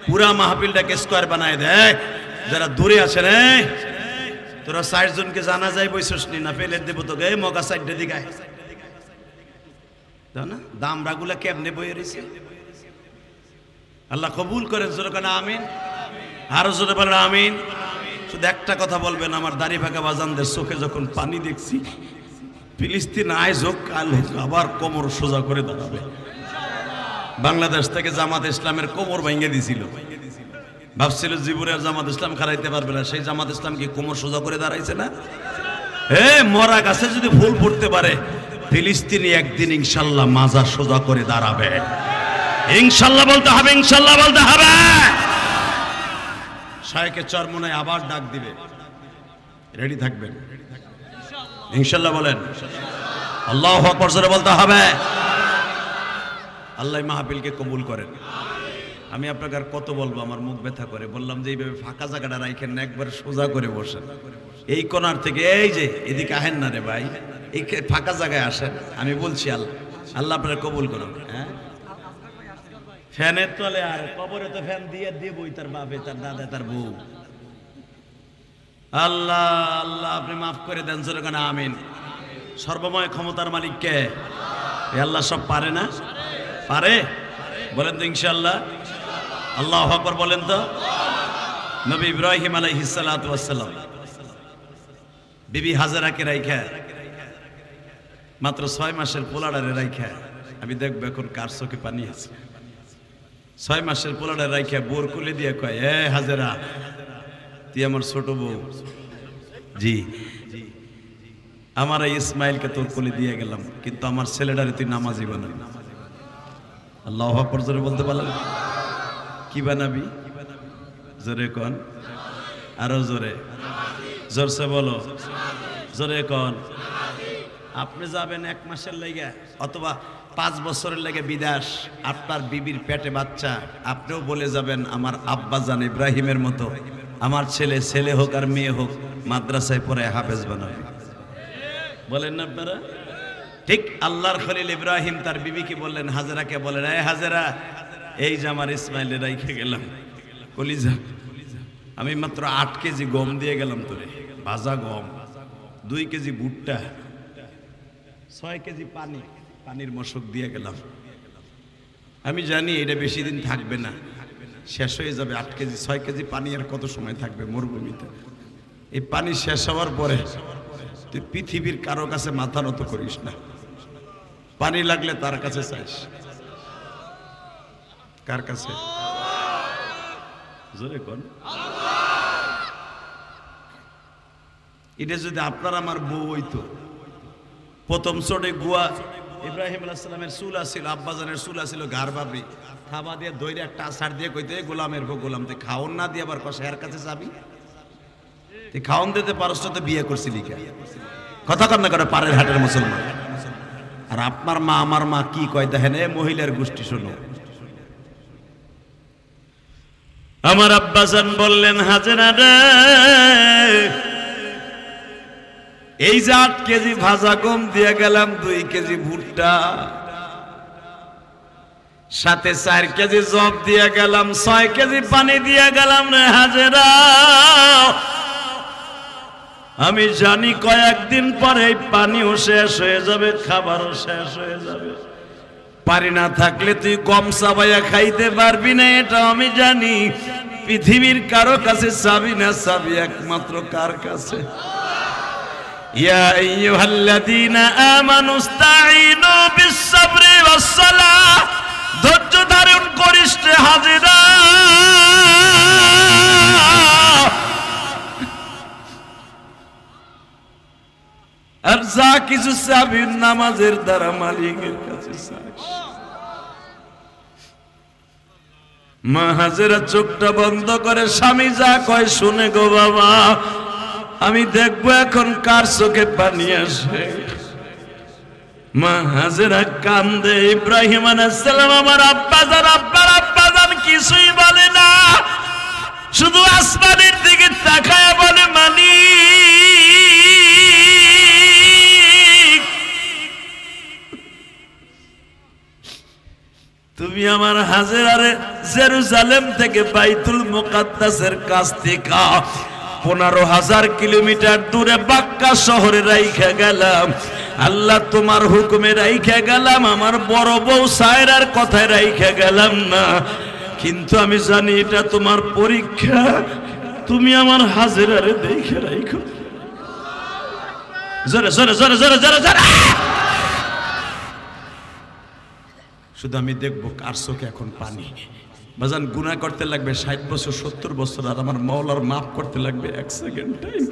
পুরা মাহফিলটাকে স্কোয়ার বানাই দে। যারা দূরে আছেন, তোরা ৬০ জনকে জানা যায় বইছস নি না, পেলেট দেবো তোকে, মগা সাইডে দিকে না, দামরাগুলা কেমনে বইয়ে রয়েছে। আল্লাহ কবুল করেন, জোরে কেন আমিন, আরো জোরে বলেন আমিন। শুধু একটা কথা বলবেন, আমার দাড়ি ভাগা বাজানদের চোখে যখন পানি দেখছি, ফিলিস্তিন আজ হোক কাল হোক আবার কোমর সোজা করে দাঁড়াবে। বাংলাদেশ থেকে জামাত ইসলামের কোমর ভেঙে দিছিল, ভাবছিল জীবনের জামাত ইসলাম খারাইতে পারবে না, সেই জামাত ইসলাম কি কোমর সোজা করে দাঁড়াইছে না? মরা গাছে যদি ফুল ফুটতে পারে, ফিলিস্তিনি একদিন ইনশাল্লাহ মাজা সোজা করে দাঁড়াবে। ইনশাল্লাহ বলতে হবে, ইনশাল্লাহ বলতে হবে। শায়খে চরমনায় আবার ডাক দিবে, রেডি থাকবেন ইনশাল্লাহ বলেন। আল্লাহু আকবার জোরে বলতে হবে। আল্লাহ মাহফিলকে কবুল করেন। আমি আপনাকে আর কত বলবো, আমার মুখ ব্যথা করে। বললাম যে এইভাবে ফাঁকা জায়গাটা রাখেন না, একবার সোজা করে বসেন। এই কোণার থেকে এই যে এদিকে আহেন না রে ভাই, এই ফাঁকা জায়গায় আসেন। আমি বলছি আল্লাহ আল্লাহ আপনারা কবুল করুন। হ্যাঁ, ফ্যানের তলে, আর কবরে তো ফ্যান দিয়ে বই, তার বাপে, তার দাদা, তার বউ। আল্লাহ আল্লাহ আপনি মাফ করে দেন, জোরে কেন আমিন। সর্বময় ক্ষমতার মালিক কে? আল্লাহ সব পারে না? পারে, বলেন তো ইনশাআল্লাহ। আল্লাহু আকবার বলেন তো। নবী ইব্রাহিম আলাইহিস সালাতু ওয়াস সালাম বিবি হাজেরাকে রাইখা, মাত্র 6 মাসের পোলাডারে রাইখা, আমি দেখবো এখন কার চোখে পানি আছে। 6 মাসের পোলাডারে রাইখা বোর কুলে দিয়ে কয়, এ হাজেরা, তুই আমার ছোট বউ। জি, আমার এই ইসমাইলকে তোর কোলে দিয়ে গেলাম, কিন্তু আমার ছেলেটারে তুই নামাজি বানাবি। আল্লাহু আকবার জোরে বলতে পারলেন? কি বানাবি? জোরে কন, আরো জোরে, জোরসে বলো, জোরে কন। আপনি যাবেন 1 মাসের লেগে অথবা 5 বছরের লেগে বিদেশ, আপনার বিবির পেটে বাচ্চা, আপনিও বলে যাবেন আমার আব্বাজান ইব্রাহিমের মতো আমার ছেলে, ছেলে হোক আর মেয়ে হোক, মাদ্রাসায় পড়ে হাফেজ বানাবে। বলেন না আপনারা? ঠিক আল্লাহর খলিল ইব্রাহিম তার বিবিকে বললেন, হাজেরাকে বলেন, এ হাজেরা, এই যে আমার ইসমাইলে রাইখে গেলাম কলিজা, আমি মাত্র 8 কেজি গম দিয়ে গেলাম তোরে, ভাজা গম, 2 কেজি ভুট্টা, 6 কেজি পানি, পানির মশক দিয়ে গেলাম। আমি জানি এটা বেশি দিন থাকবে না, শেষ হয়ে যাবে। 8 কেজি 6 কেজি পানি আর কত সময় থাকবে মরুভূমিতে? এই পানি শেষ হওয়ার পরে তুই পৃথিবীর কারো কাছে মাথা নত করিস না, পানি লাগলে তার কাছে চাইস। কার কাছে? জোরে কোন। এটা যদি আপনার আমার বউ হইতো, প্রথম চোটে গুয়া, ইব্রাহিম আলাইহিস সালামের চুল আছিল, আব্বাজানের চুল আছিল, ঘাড় বাবরি, খাবা দিয়ে দইরে একটা আছাড় দিয়ে কইতে, গোলামের বউ গোলাম, তুই খাওন না দিয়ে আবার কষা এর কাছে যাবি? তুই খাওন দিতে পারস তো বিয়ে করছিলি কে? কথা কর না করে পাড়ের হাটের মুসলমান। আর আপনার মা আমার মা কি কয় দেখেন, মহিলার গোষ্ঠী শোনো। আমার আব্বাজান বললেন, হাজেরা রে, এই যে 8 কেজি ভাজা গম দিয়ে গেলাম, 2 কেজি ভুট্টা, সাথে 4 কেজি জব দিয়ে গেলাম, 6 কেজি পানি দিয়ে গেলাম রে হাজেরা, আমি জানি কয়েকদিন পরে এই পানিও শেষ হয়ে যাবে, খাবারও শেষ হয়ে যাবে, পানি না থাকলে তুই গম চাবাইয়া খাইতে পারবি না, এটা আমি জানি। পৃথিবীর কারো কাছে চাবি না, চাবি একমাত্র কার কাছে? ইয়া আইয়ুহাল্লাযীনা আমানু ইসতাঈনু বিস-সাবরি ওয়াস-সালাহ, ধৈর্য ধারণ করিস রে হাজেরা। আর যা কিছু চাবি নামাজের দ্বারা মালিকের কাছে চাস। মা হাজেরা চোখটা বন্ধ করে স্বামী যা কয় শুনে, গো বাবা, আমি দেখবো এখন কার চোখে পানি আসে। মা হাজেরা কান্দে, ইব্রাহিম আলাইহিস সালাম আমার আব্বাজান, আব্বার আব্বা কিছুই বলে না, শুধু আসমানের দিকে তাকায় বলে মালিক তুমি আমার হাজেরারে জেরুজালেম থেকে বাইতুল মুকাদ্দাসের কাছ থেকে 15,000 কিলোমিটার দূরে বাক্কা শহরে রাইখা গেলাম। আল্লাহ তোমার হুকুমে রাইখা গেলাম, আমার বড় বউ সায়রার কথায় রাইখা গেলাম না, কিন্তু আমি জানি এটা তোমার পরীক্ষা, তুমি আমার হাজেরারে দেখে রাইখো। জোরে জোরে জোরে জোরে জোরে জোরে শুধু আমি দেখবো কার চোখে এখন পানি। বাজান গুনাহ করতে লাগবে 60 বছর 70 বছর, আর আমার মাওলার মাফ করতে লাগবে 1 সেকেন্ড টাইম।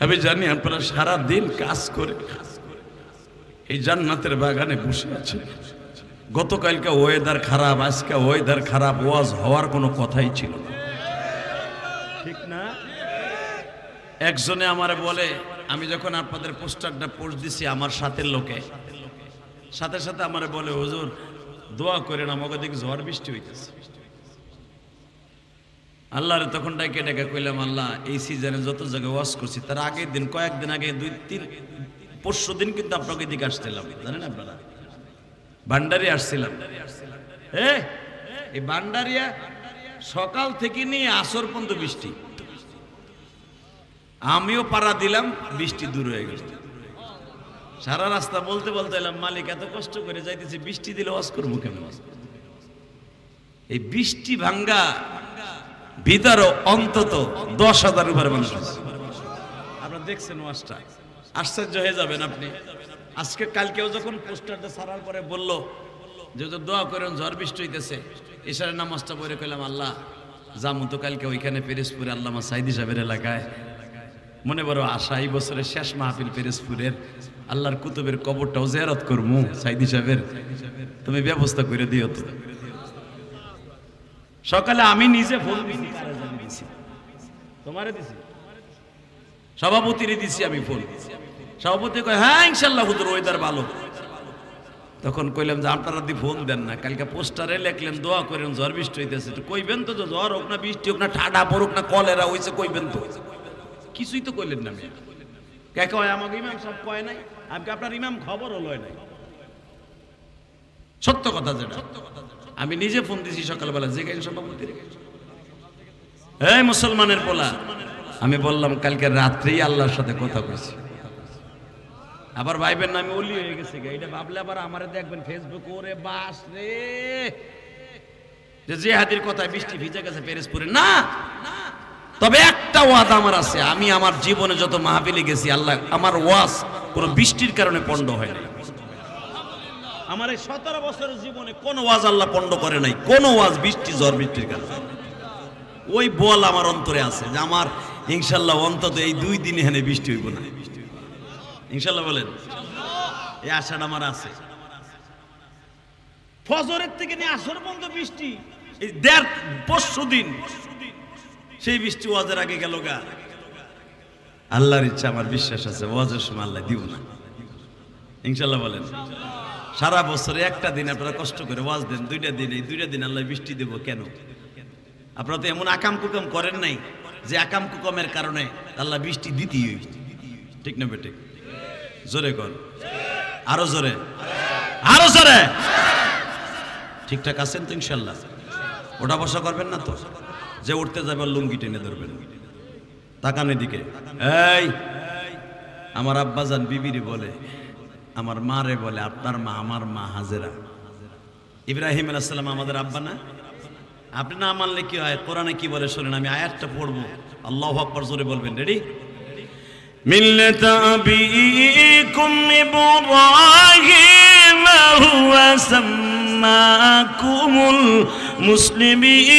আমি জানি আপনারা সারা দিন কাজ করে এই জান্নাতের বাগানে বসে আছেন। গতকালকে ওয়েদার খারাপ, আজকে ওয়েদার খারাপ, ওয়াজ হওয়ার কোনো কথাই ছিল না, ঠিক না? একজনে আমারে বলে, আমি যখন আপনাদের পোস্টারটা পোস্ট দিছি আমার সাথের লোকে, সাথে সাথে আমারে বলে হুজুর দোয়া করেন আমাকে দিকে ঝড় বৃষ্টি হইতেছে। আল্লাহরে তখন ডাকে ডাকে কইলাম, আল্লাহ এই সিজনে যত জায়গায় ওয়াজ করছি তার আগের দিন, কয়েকদিন আগে 2-3 পরশু দিন কিন্তু আপনাকে দিকে আসছিলাম, জানেন আপনারা ভান্ডারি আসছিলাম। এই ভান্ডারিয়া সকাল থেকে নিয়ে আসর পর্যন্ত বৃষ্টি, আমিও পাড়া দিলাম, বৃষ্টি দূর হয়ে গেল। সারা রাস্তা বলতে বলতে এলাম, মালিক এত কষ্ট করে যাইতেছি, বৃষ্টি দিলে ওয়াজ করবো কেমন? এই বৃষ্টি ভাঙ্গা ভিতরে অন্তত 10,000 উপরে মানুষ আছে। আপনারা দেখছেন ওয়াজটা, আশ্চর্য হয়ে যাবেন আপনি। আজকে কালকেও যখন পোস্টারটা ছাড়ার পরে বললো যে দোয়া করেন ঝড় বৃষ্টি হইতেছে, ইশারের নামাজটা পড়ে কইলাম আল্লাহ যামু তো কালকে ওইখানে পেরেসপুরে আল্লামা সাইদি সাহেবের এলাকায়, মনে বড় আশা এই বছরের শেষ মাহফিল পেরেসপুরের, আল্লাহর কুতুবের কবরটাও জিয়ারত করবো সাইদি সাহেবের, তুমি ব্যবস্থা করে দিও তো। সকালে আমি নিজে ফোন দিছি, তোমারে দিছি, সভাপতিরে দিছি আমি ফোন। সভাপতি কয় হ্যাঁ ইনশাল্লাহ হুজুর ওয়েদার ভালো। তখন কইলাম যে আপনারা দি ফোন দেন না, কালকে পোস্টারে লিখলেন দোয়া করেন ঝড় বৃষ্টি হইতেছে, তো কইবেন তো ঝড় হোক না বৃষ্টি হোক না ঠাডা পড়ুক না কলেরা হইছে, কইবেন তো, কিছুই তো কইলেন না। মেয়ে কে কয় আমাকে ইমাম সব কয় নাই, আমাকে আপনার ইমাম খবরও লয় নাই। সত্য কথা যেটা, আমি নিজে ফোন দিছি সকালবেলা, যে কেন সভাপতি এই মুসলমানের পোলা, আমি বললাম কালকে রাত্রেই আল্লাহর সাথে কথা কইছি। আবার ভাইবেন না আমি ওলি হয়ে গেছি, এটা ভাবলে আবার আমারে দেখবেন ফেসবুক, ওরে বাস রে যে হাদির কথায় বৃষ্টি ভিজে গেছে পেরেসপুরে না। তবে একটা ওয়াজ আমার আছে, আমি আমার জীবনে যত মাহফিলে গেছি আল্লাহ আমার ওয়াজ কোনো বৃষ্টির কারণে পণ্ড হয় নাই। আমার এই 17 বছরের জীবনে কোনো ওয়াজ আল্লাহ পণ্ড করে নাই, কোনো ওয়াজ বৃষ্টি ঝড় বৃষ্টির কারণে। ওই বল আমার অন্তরে আছে যে আমার ইনশাল্লাহ অন্তত এই 2 দিন এখানে বৃষ্টি হইব না, ইনশাল্লাহ বলেন, এই আশাটা আমার আছে। ফজরের থেকে নিয়ে আসর পর্যন্ত বৃষ্টি, এই 1.5 দিন সেই বৃষ্টি ওয়াজের আগে গেল গা। আল্লাহর ইচ্ছা, আমার বিশ্বাস আছে ওয়াজের সময় আল্লাহ দিব না, ইনশাল্লাহ বলেন। সারা বছরে একটা দিন আপনারা কষ্ট করে ওয়াজ দেন, 2টা দিন, এই 2টা দিন আল্লাহ বৃষ্টি দেব কেন? আপনারা তো এমন আকাম কুকাম করেন নাই যে আকাম কুকামের কারণে আল্লাহ বৃষ্টি দিতেই হইবে, ঠিক না বেটে? জোরে কর, আরো জোরে, আরো জোরে। ঠিকঠাক আছেন তো ইনশাল্লাহ? ওটা বসা করবেন না তো, যে উঠতে যাবে লুঙ্গি টেনে ধরবেন, তাকান এদিকে। এই আমার আব্বাজান বিবিরে বলে, আমার মারে বলে, আপনার মা আমার মা হাজেরা। ইব্রাহিম আলাইহিস সালাম আমাদের আব্বা না? আপনি না মানলে কি হয়? কোরআনে কি বলে শুনেন, আমি আয়াতটা পড়বো, আল্লাহু আকবার জোরে বলবেন। রেডি? মিল্লাতা আবিকুম ইব্রাহিম হুয়া সাম্মাকুমুল মুসলিমিন।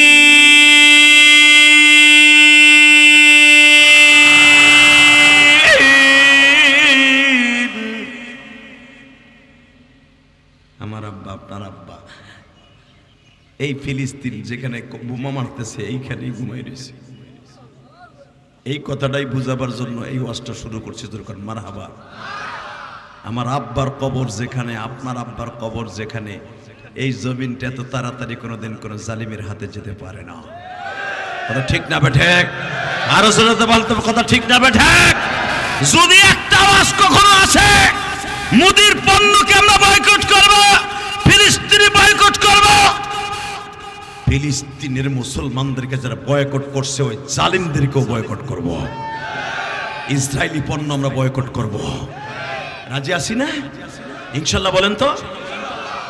আমার আব্বা, আপনার আব্বা এই ফিলিস্তিন যেখানে বোমা মারতেছে এইখানেই ঘুমাই রয়েছে। এই কথাটাই বুঝাবার জন্য এই ওয়াজটা শুরু করছি। দরকার মারহাবা। আমার আব্বার কবর যেখানে, আপনার আব্বার কবর যেখানে, এই জমিনটা এত তাড়াতাড়ি কোনোদিন কোনো জালিমের হাতে যেতে পারে না। কথা ঠিক না বেঠিক? আরো জোরে বলতে কথা ঠিক না বেঠিক? যদি একটা আওয়াজ কখনো আসে মোদির পণ্যকে আমরা বয়কট করব, ফিলিস্তিনি বয়কট করব, ফিলিস্তিনের মুসলমানদেরকে যারা বয়কট করছে ওই জালিমদেরকেও বয়কট করব, ইসরায়েলি পণ্য আমরা বয়কট করব। রাজি আছি না ইনশাআল্লাহ? বলেন তো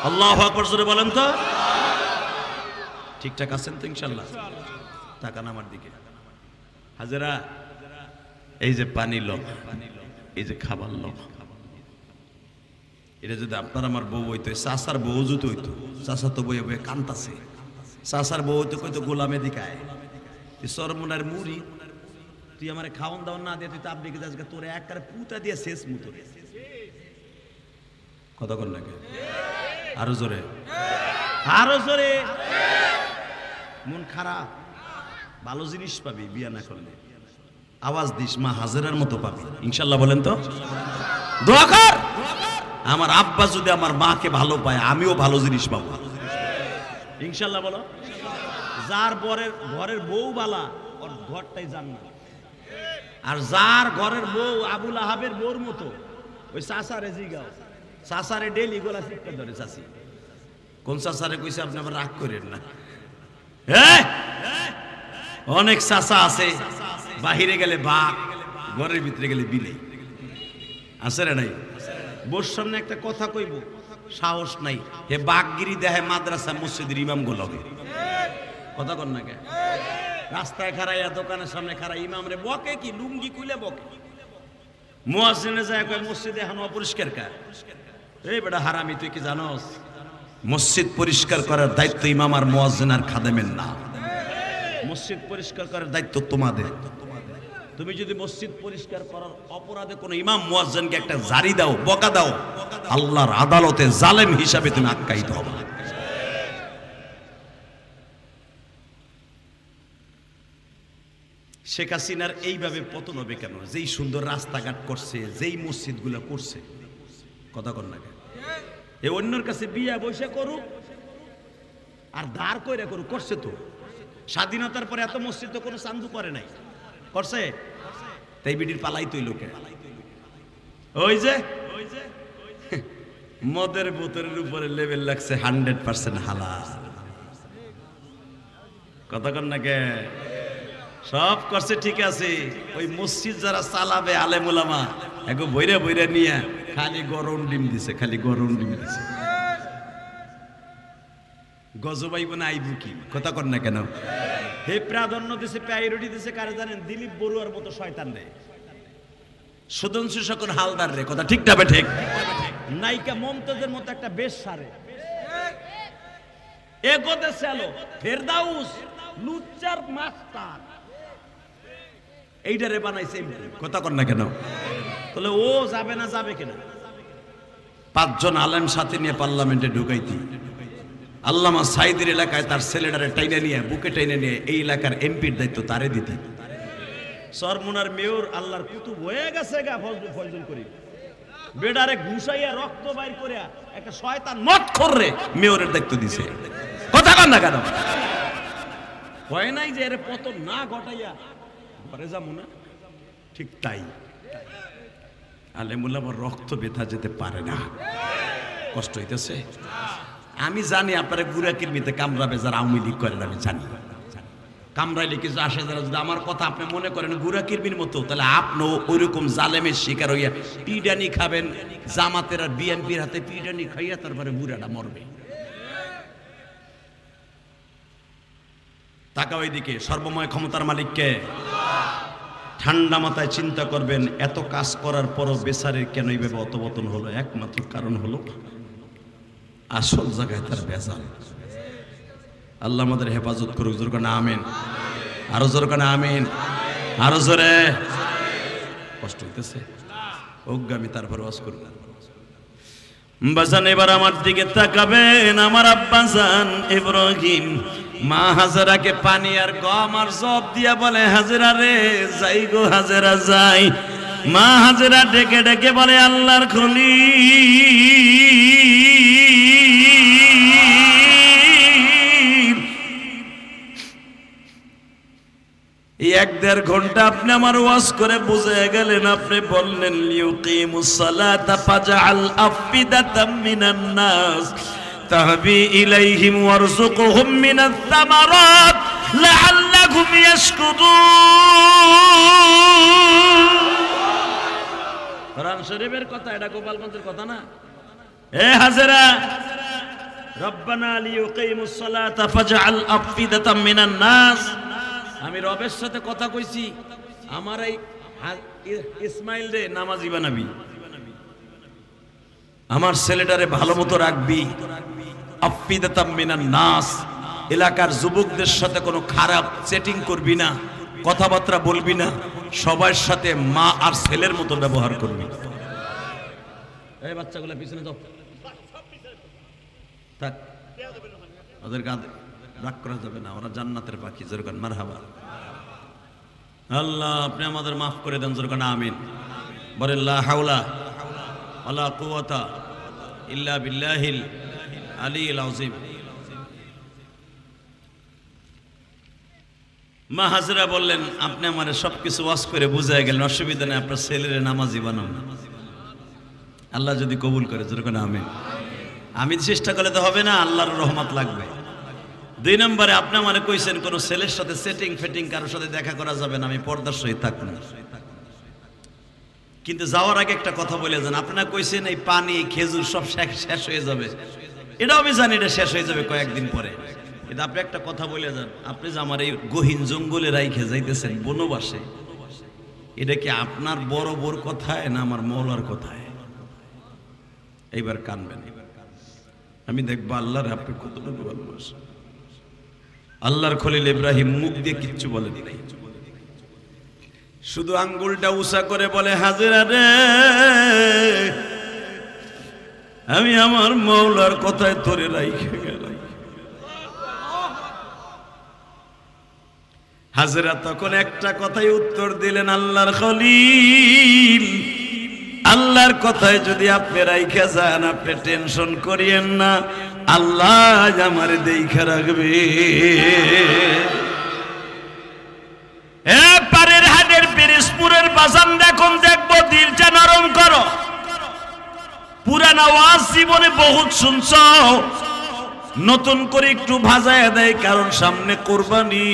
আল্লাহু আকবার জোরে বলেন তো। ঠিকঠাক আছেন তো ইনশাআল্লাহ? তাকান আমার দিকে। হাজেরা, এই যে পানি লোক, এই যে খাবার লোক, এটা যদি আপনার আমার বউ হইতো, চাষার বউ যদি হইতো, চাষা তো বইয়ে বইয়ে কান্তাছে, চাষার বউ হইতো কইতো গোলামে দিকায় সরমুনার মুড়ি, তুই আমার খাওয়ান দাওয়ান না দিয়ে তুই তাপ ডেকে যাস, তোরে একবারে পুতা দিয়ে শেষ মুতো। কতক্ষণ লাগে? আরো জোরে, আরো জোরে। মন খারাপ, ভালো জিনিস পাবি বিয়া না করলে, আওয়াজ দিস মা হাজেরার মতো পাবি ইনশাল্লাহ। বলেন তো দোয়া কর, আমার আব্বা যদি আমার মাকে ভালো পায় আমিও ভালো জিনিস পাবো ইনশাল্লাহ। বলো, যার ঘরের বউ বালা ওর ঘরটাই জান্নাত, আর যার ঘরের বউ আবুল আহাবের বউর মতো ওই চাষারে জিগাও, চাষারে ডেলি গোলা শিক্ষা ধরে চাষি। কোন চাষারে কইছে আপনি আবার রাগ করেন না। অনেক চাষা আছে বাহিরে গেলে বাঘ, ঘরের ভিতরে গেলে বিলে আছে রে নাই? বোর সামনে একটা কথা কইব সাহস নাই, হে বাঘগিরি দেহে মাদ্রাসা মসজিদের ইমাম গোলকে। কথা কন না কে? রাস্তায় খাড়াইয়া দোকানের সামনে খাড়াই ইমাম রে বকে কি লুঙ্গি কুইলে বকে, মুয়াজ্জিনে যায় কয় মসজিদে এখন অপরিষ্কার কার। এই বেটা হারামি, তুই কি জানোস মসজিদ পরিষ্কার করার দায়িত্ব ইমাম আর মুয়াজ্জিন আর খাদেমের না, মসজিদ পরিষ্কার করার দায়িত্ব তোমাদের। তুমি যদি মসজিদ পরিষ্কার করার অপরাধে কোনো ইমাম মুয়াজ্জিনকে একটা জারি দাও, বকা দাও, আল্লাহর আদালতে জালেম হিসাবে তুমি আখ্যায়িত হবে। শেখ হাসিনার এইভাবে পতন হবে কেন? যেই সুন্দর রাস্তাঘাট করছে, যেই মসজিদগুলো করছে, কথা কর না কেন? এ অন্যের কাছে বিয়া বসে করুক আর ধার কইরা করুক, করছে তো। স্বাধীনতার পরে এত মসজিদ তো কোনো চান্দু করে নাই, করছে? তাই বিডির পালাই তুই লোকে ওই যে মদের বোতলের উপরে লেভেল লাগছে 100% হালাল। কথা কর না কে? সব করছে ঠিক আছে, ওই মসজিদ যারা চালাবে আলেম ওলামা এগো বইরা বইরা নিয়ে খালি গরম ডিম দিছে, খালি গরম ডিম দিছে। গজবাইব না আইবু কি? কথা কর না কেন? হে প্রাধান্য দিছে, প্রায়োরিটি দিছে কারে জানেন? দিলীপ বড়ুয়ার মতো শয়তান রে, সুদংশু সকল হালদার রে। কথা ঠিক না ঠিক? নায়িকা মমতাজের মতো একটা বেশ সারে এগোতে চালো ফেরদাউস লুচ্চার মাস্টার এইটারে বানাইছে। কথা কর না কেন? তাহলে ও যাবে না, যাবে কিনা? 5 জন আলেম সাথে নিয়ে পার্লামেন্টে ঢুকাইতি, আল্লামা সাইদের এলাকায় তার ছেলেটারে টাইনে নিয়ে, বুকে টাইনে নিয়ে এই এলাকার এমপির দায়িত্ব তারে দিতে। সরমুনার মেয়র আল্লাহর কুতুব হয়ে গেছে গা ফজল করি, বেডারে ঘুষাইয়া রক্ত বাইর করিয়া একটা শয়তান মত করে মেয়রের দায়িত্ব দিছে। কথা কর না কেন? হয় নাই যে এর পতন না ঘটাইয়া ঘরে যাবো না? ঠিক তাই আলেমুল্লাহ আমার রক্ত বেথা যেতে পারে না, কষ্ট হইতেছে। আমি জানি আপনারা গুড়া কিরমিতে কামড়াবে যারা আওয়ামী লীগ করেন, আমি জানি কামড়াইলে কিছু আসে যারা। যদি আমার কথা আপনি মনে করেন গুড়া কিরমির মতো, তাহলে আপনিও ওইরকম জালেমের শিকার হইয়া পিডানি খাবেন, জামাতের আর বিএনপির হাতে পিডানি খাইয়া তারপরে বুড়াটা মরবে। তাকাও এইদিকে, সর্বময় ক্ষমতার মালিককে। ঠান্ডা মাথায় চিন্তা করবেন, এত কাজ করার পরও বেচারের কেন এইভাবে অতপতন হলো? একমাত্র কারণ হলো আসল জায়গায় তার বেজাল। আল্লাহ আমাদের হেফাজত করুক। জোর করে আমিন, আরো জোর করে আমিন, আরো জোরে। কষ্ট হইতেছে অজ্ঞামী, তারপরে ওয়াজ করুন। বাজান এবার আমার দিকে তাকাবেন, আমার আব্বাজান ইব্রাহিম মা হাজেরাকে পানি আর গম আর জব দিয়া বলে, হাজেরা রে যাই গো হাজেরা যাই। মা হাজেরা ডেকে ডেকে বলে, আল্লাহর খলিল 1.5 ঘন্টা আপনি আমার ওয়াজ করে বুঝিয়ে গেলেন। আপনি বললেন লিউকিমুস সালাতা ফাজআল আফিদাতাম মিনান নাস তাহবি ইলাইহিম ওয়ারযুকহুম মিনাত তামারাত লাআল্লাহুম ইয়াশকুরুন। কোরআন শরীফের কথা, এটা গোপালগঞ্জের কথা না। এ হাজেরা, রব্বানা লিউকিমুস সালাতা ফাজআল আফিদাতাম মিনান নাস। আমি রবের সাথে কথা কইছি, আমার এই ইসমাইল রে নামাজি বানাবি, আমার ছেলেটারে ভালো মতো রাখবি। আফিদাতাম মিনান নাস, এলাকার যুবকদের সাথে কোনো খারাপ সেটিং করবি না, কথাবার্তা বলবি না, সবার সাথে মা আর ছেলের মতো ব্যবহার করবি। এই বাচ্চাগুলো পিছনে যাও, থাক, ওদের কাঁধে রাগ করা যাবে না, ওরা জান্নাতের পাখি। যেরকম মারহাবা। আল্লাহ আপনি আমাদের মাফ করে দেন, যেরকম আমিন। বলেন লা হাওলা ওয়ালা কুওয়াতা ইল্লা বিল্লাহিল আলিয়্যিল আযীম। মা হাজরা বললেন, আপনি আমারে সবকিছু ওয়াজ করে বুঝাই গেলেন, অসুবিধা নেই, আপনার ছেলের নামাজি বানান। আল্লাহ যদি কবুল করে, যেরকম আমিন। আমি চেষ্টা করলে তো হবে না, আল্লাহর রহমত লাগবে। 2 নম্বরে আপনি আমারে কইছেন কোন ছেলের সাথে সেটিং ফেটিং কারোর সাথে দেখা করা যাবে না, আমি পর্দার সহিত থাকব না। কিন্তু যাওয়ার আগে একটা কথা বলে যান, আপনারা কইছেন এই পানি খেজুর সব শেষ হয়ে যাবে। এটাও আমি জানি এটা শেষ হয়ে যাবে কয়েকদিন পরে, কিন্তু আপনি একটা কথা বলে যান, আপনি যে আমার এই গহীন জঙ্গলে রাইখে যাইতেছেন বনবাসে, এটা কি আপনার বড় বড় কথায় না আমার মওলার কথায়? এইবার কানবেন, আমি দেখবো আল্লাহর আপনি কতটুকু ভালোবাসেন। আল্লাহর খলিল ইব্রাহিম মুখ দিয়ে কিচ্ছু বলেন নাই, শুধু আঙ্গুলটা উঁচা করে বলে, হাজেরা রে, আমি আমার মওলার কথায় তোরে রাইখে গেলাম। হাজেরা তখন একটা কথাই উত্তর দিলেন, আল্লাহর খলিল, আল্লাহর কথায় যদি আপনি রাইখা যান, আপনি টেনশন করিয়েন না, আল্লাহ আমারে দেইখা রাখবে। পারের হাটের পিরিজপুরের বাজান দেখুন, দেখবো দিলটা নরম করো। পুরানা ওয়াজ জীবনে বহুত শুনছ, নতুন করে একটু ভাজায় দেয়, কারণ সামনে কোরবানি।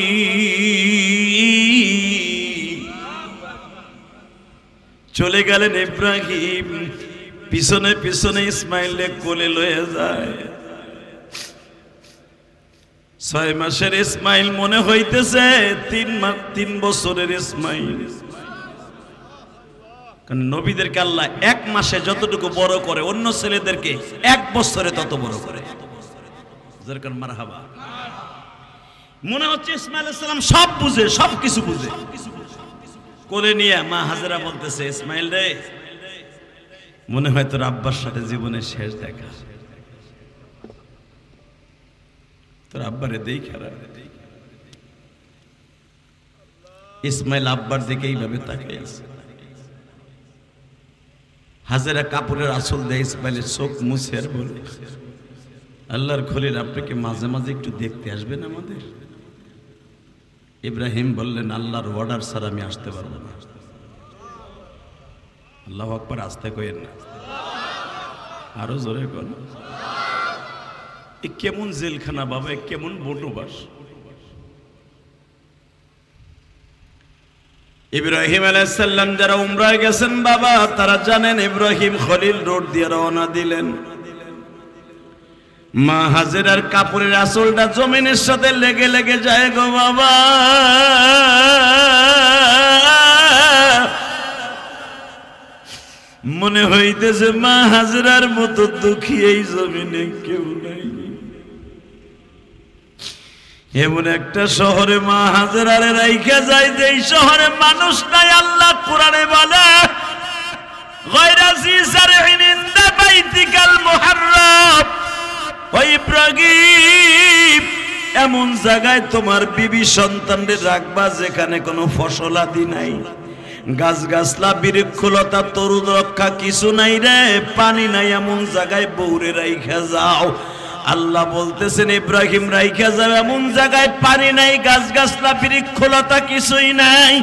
চলে গেলেন ইব্রাহিম, পিছনে পিছনে ইসমাইলে কোলে লয়ে যায়। 6 মাসের ইসমাইল মনে হইতেছে 3 বছরের ইসমাইল। কারণ নবীদেরকে আল্লাহ 1 মাসে যতটুকু বড় করে, অন্য ছেলেদেরকে 1 বছরে তত বড় করে। যেরকম মারহাবা। মনে হচ্ছে ইসমাইল আলাইহিস সালাম সব বুঝে, সব কিছু বুঝে। কোলে নিয়ে মা হাজেরা বলতেছে, ইসমাইল রে, মনে হয় তোর আব্বার সাথে জীবনের শেষ দেখা, তোর আব্বারে দেই খারাপ। ইসমাইল আব্বার দিকে এইভাবে তাকিয়ে আছে। হাজেরা কাপড়ের আঁচল দেয়, ইসমাইলের চোখ মুছে আর বলে, আল্লাহর খলিল, আপনি কি মাঝে মাঝে একটু দেখতে আসবেন আমাদের? ইব্রাহিম বললেন, আল্লাহর অর্ডার ছাড়া আমি আসতে পারবো না। আল্লাহু আকবার, আসতে কইেন না, আরো জোরে কর। এ কেমন জেলখানা বাবা, এ কেমন বনবাস। ইব্রাহিম আলাইহিস সালাম যারা উমরায় গেছেন বাবা, তারা জানেন ইব্রাহিম খলিল রোড দিয়ে রওনা দিলেন। মা হাজেরার কাপড়ের আঁচলটা জমিনের সাথে লেগে লেগে যায় গো বাবা। মনে হইতেছে মা হাজেরার মতো দুঃখী এই জমিনে কেউ নাই। এমন একটা শহরে মা হাজেরারে রাইখা যায়, এই শহরে মানুষ নাই। আল্লাহ কোরআনে বলে, গায়রা জি জারইন ইনদা বাইতিকাল মুহাররাম। ও ইব্রাহিম, এমন জায়গায় তোমার বিবি সন্তানদের রাখবা যেখানে কোনো ফসলাদি নাই, গাছ গাছলা বৃক্ষলতা তরু রক্ষা কিছু নাই রে, পানি নাই, এমন জায়গায় বউরে রাইখা যাও। আল্লাহ বলতেছেন ইব্রাহিম রাইখা যাবে এমন জায়গায় পানি নাই, গাছ গাছলা বৃক্ষলতা কিছুই নাই।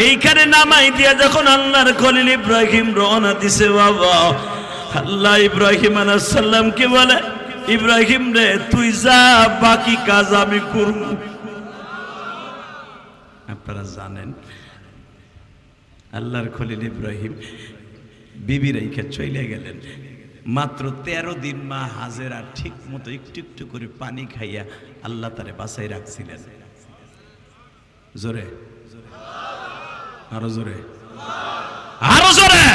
এইখানে নামাই দিয়া যখন আল্লাহর খলিল ইব্রাহিম রওনা দিছে বাবা, আল্লাহ ইব্রাহিম আলাইহিস সালামকে বলে, ইব্রাহিম রে তুই যা, বাকি কাজ আমি করব। আপনারা জানেন আল্লাহর খলিল ইব্রাহিম বিবি রেখে চলে গেলেন। মাত্র 13 দিন মা হাজেরা ঠিক মতো একটু একটু করে পানি খাইয়া আল্লাহ তারে বাঁচাই রাখছিলেন। জোরে, আরো জোরে, আরো জোরে।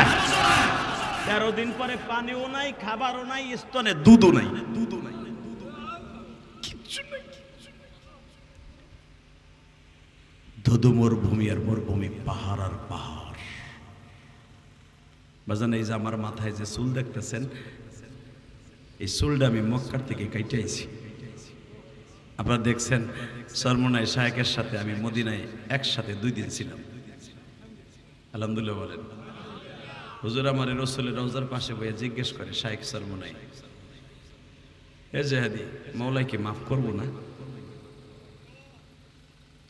13 দিন পরে পানিও নাই, খাবারও নাই, স্তনে দুধও নাই, দুধও নাই, কিচ্ছু নাই। ধুধু মরুভূমি আর মরুভূমি, পাহাড় আর পাহাড়। বাজান এই যে আমার মাথায় যে চুল দেখতেছেন, এই চুলটা আমি মক্কার থেকে কাইটাইছি। আপনারা দেখছেন সরমনায় শায়েকের সাথে আমি মদিনায় একসাথে 2 দিন ছিলাম। আলহামদুলিল্লাহ বলেন। হুজুর আমার রসুলের রওজার পাশে বইয়া জিজ্ঞেস করে, শায়েক সরমনাই, এ জেহাদি মৌলাইকে মাফ করবো না?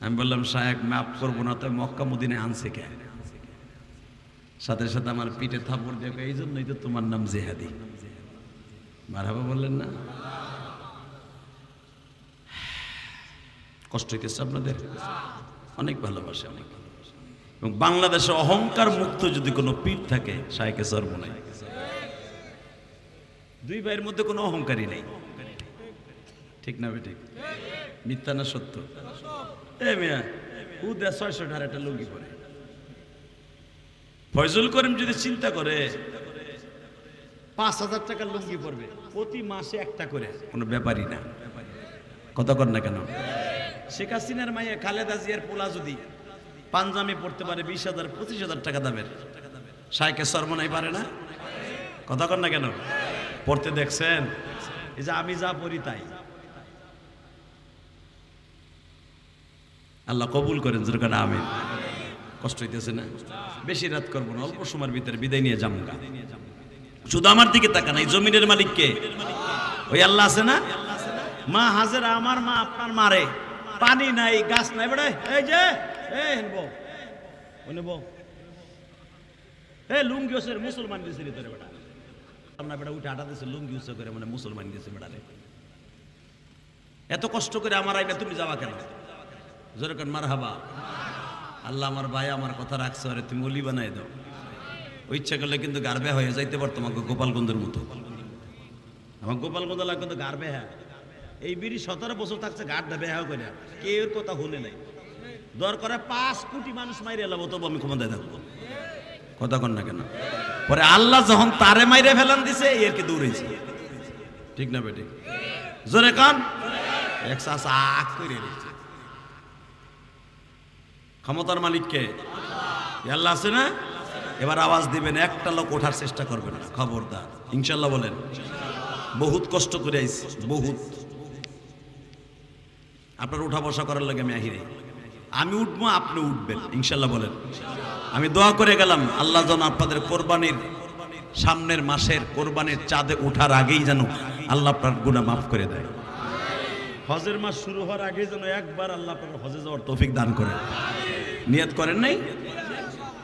আমি বললাম, শায়েক মাফ করবো না তো মক্কা মদিনায় আনছে কে? সাথে সাথে আমার পিঠে থাপড় দিয়ে, এই জন্যই তো তোমার নাম জেহাদি। মারহাবা বললেন না? কষ্ট হইতেছে আপনাদের? অনেক ভালোবাসে, অনেক ভালোবাসে। এবং বাংলাদেশে অহংকার মুক্ত যদি কোনো পীর থাকে, শায়েকে সরমনাই। 2 ভাইয়ের মধ্যে কোনো অহংকারই নেই, ঠিক না বেঠিক? মিথ্যা না সত্য? এ মিয়া ও 600 টাকার একটা লুঙ্গি পরে। ফয়জুল করিম যদি চিন্তা করে 5000 টাকার লুঙ্গি পরবে, প্রতি মাসে একটা করে, কোনো ব্যাপারই না। কথা কর না কেন? শেখ হাসিনার মাইয়া খালেদা জিয়ার পোলা যদি পাঞ্জাবি পড়তে পারে 20,000 25,000 টাকা দামের, শায়েকে সরমনাই পারে না? কথা কর না কেন? পড়তে দেখছেন? এই যে আমি যা পড়ি তাই। আল্লাহ কবুল করেন, যেরকম আমিন। কষ্ট হইতেছে না? বেশি রাত করবো না, অল্প সময়ের ভিতরে বিদায় নিয়ে যাবো। শুধু আমার দিকে তাকান, এই জমিনের মালিক কে? ওই আল্লাহ আছে না? মা হাজেরা আমার মা, আপনার মারে, পানি নাই, গাছ নাই, বেড়ে এই যে লুঙ্গি ওসের মুসলমান দিয়েছিলি তোরে বেটা, না বেটা উঠে হাঁটা দিয়েছে লুঙ্গি উৎস করে, মানে মুসলমান দিয়েছে বেড়ারে। এত কষ্ট করে আমার আইনা তুমি যাওয়া কেন? যেরকম মারহাবা। আল্লাহ আমার ভাই আমার কথা রাখছে, আরে তুমি অলি বানাই দাও। ওই ইচ্ছা করলে কিন্তু গার্বে হয়ে যাইতে পারতো আমাকে গোপালগঞ্জের মতো। আমার গোপালগঞ্জ লাগবে তো গার্বে। হ্যাঁ, এই বিড়ি 17 বছর থাকছে গাড়টা বেহা করে, কেউ কথা শুনে নাই। দরকারে 5 কোটি মানুষ মাইরে এলাম, তবু আমি ক্ষমতায় থাকবো। কথা কন না কেন? পরে আল্লাহ যখন তারে মাইরে ফেলান দিছে, এর কি দৌড়েছে, ঠিক না বেটি? জোরে কান এক চাষা আখ করে দিচ্ছে। ক্ষমতার মালিককে আল্লাহ আছে না? এবার আওয়াজ দিবেন, একটা লোক ওঠার চেষ্টা করবেন না, খবরদার। ইনশাল্লাহ বলেন। বহুত কষ্ট করে আইছি, বহুত। আপনার উঠা বসা করার লাগে আমি আহিরে, আমি উঠবো, আপনি উঠবেন, ইনশাল্লাহ বলেন। আমি দোয়া করে গেলাম, আল্লাহ যেন আপনাদের কোরবানির সামনের মাসের কোরবানির চাঁদে উঠার আগেই যেন আল্লাহ আপনার গুনাহ মাফ করে দেয়। হজের মাস শুরু হওয়ার আগে যেন একবার আল্লাহ আপনার হজে যাওয়ার তৌফিক দান করে। নিয়ত করেন নাই?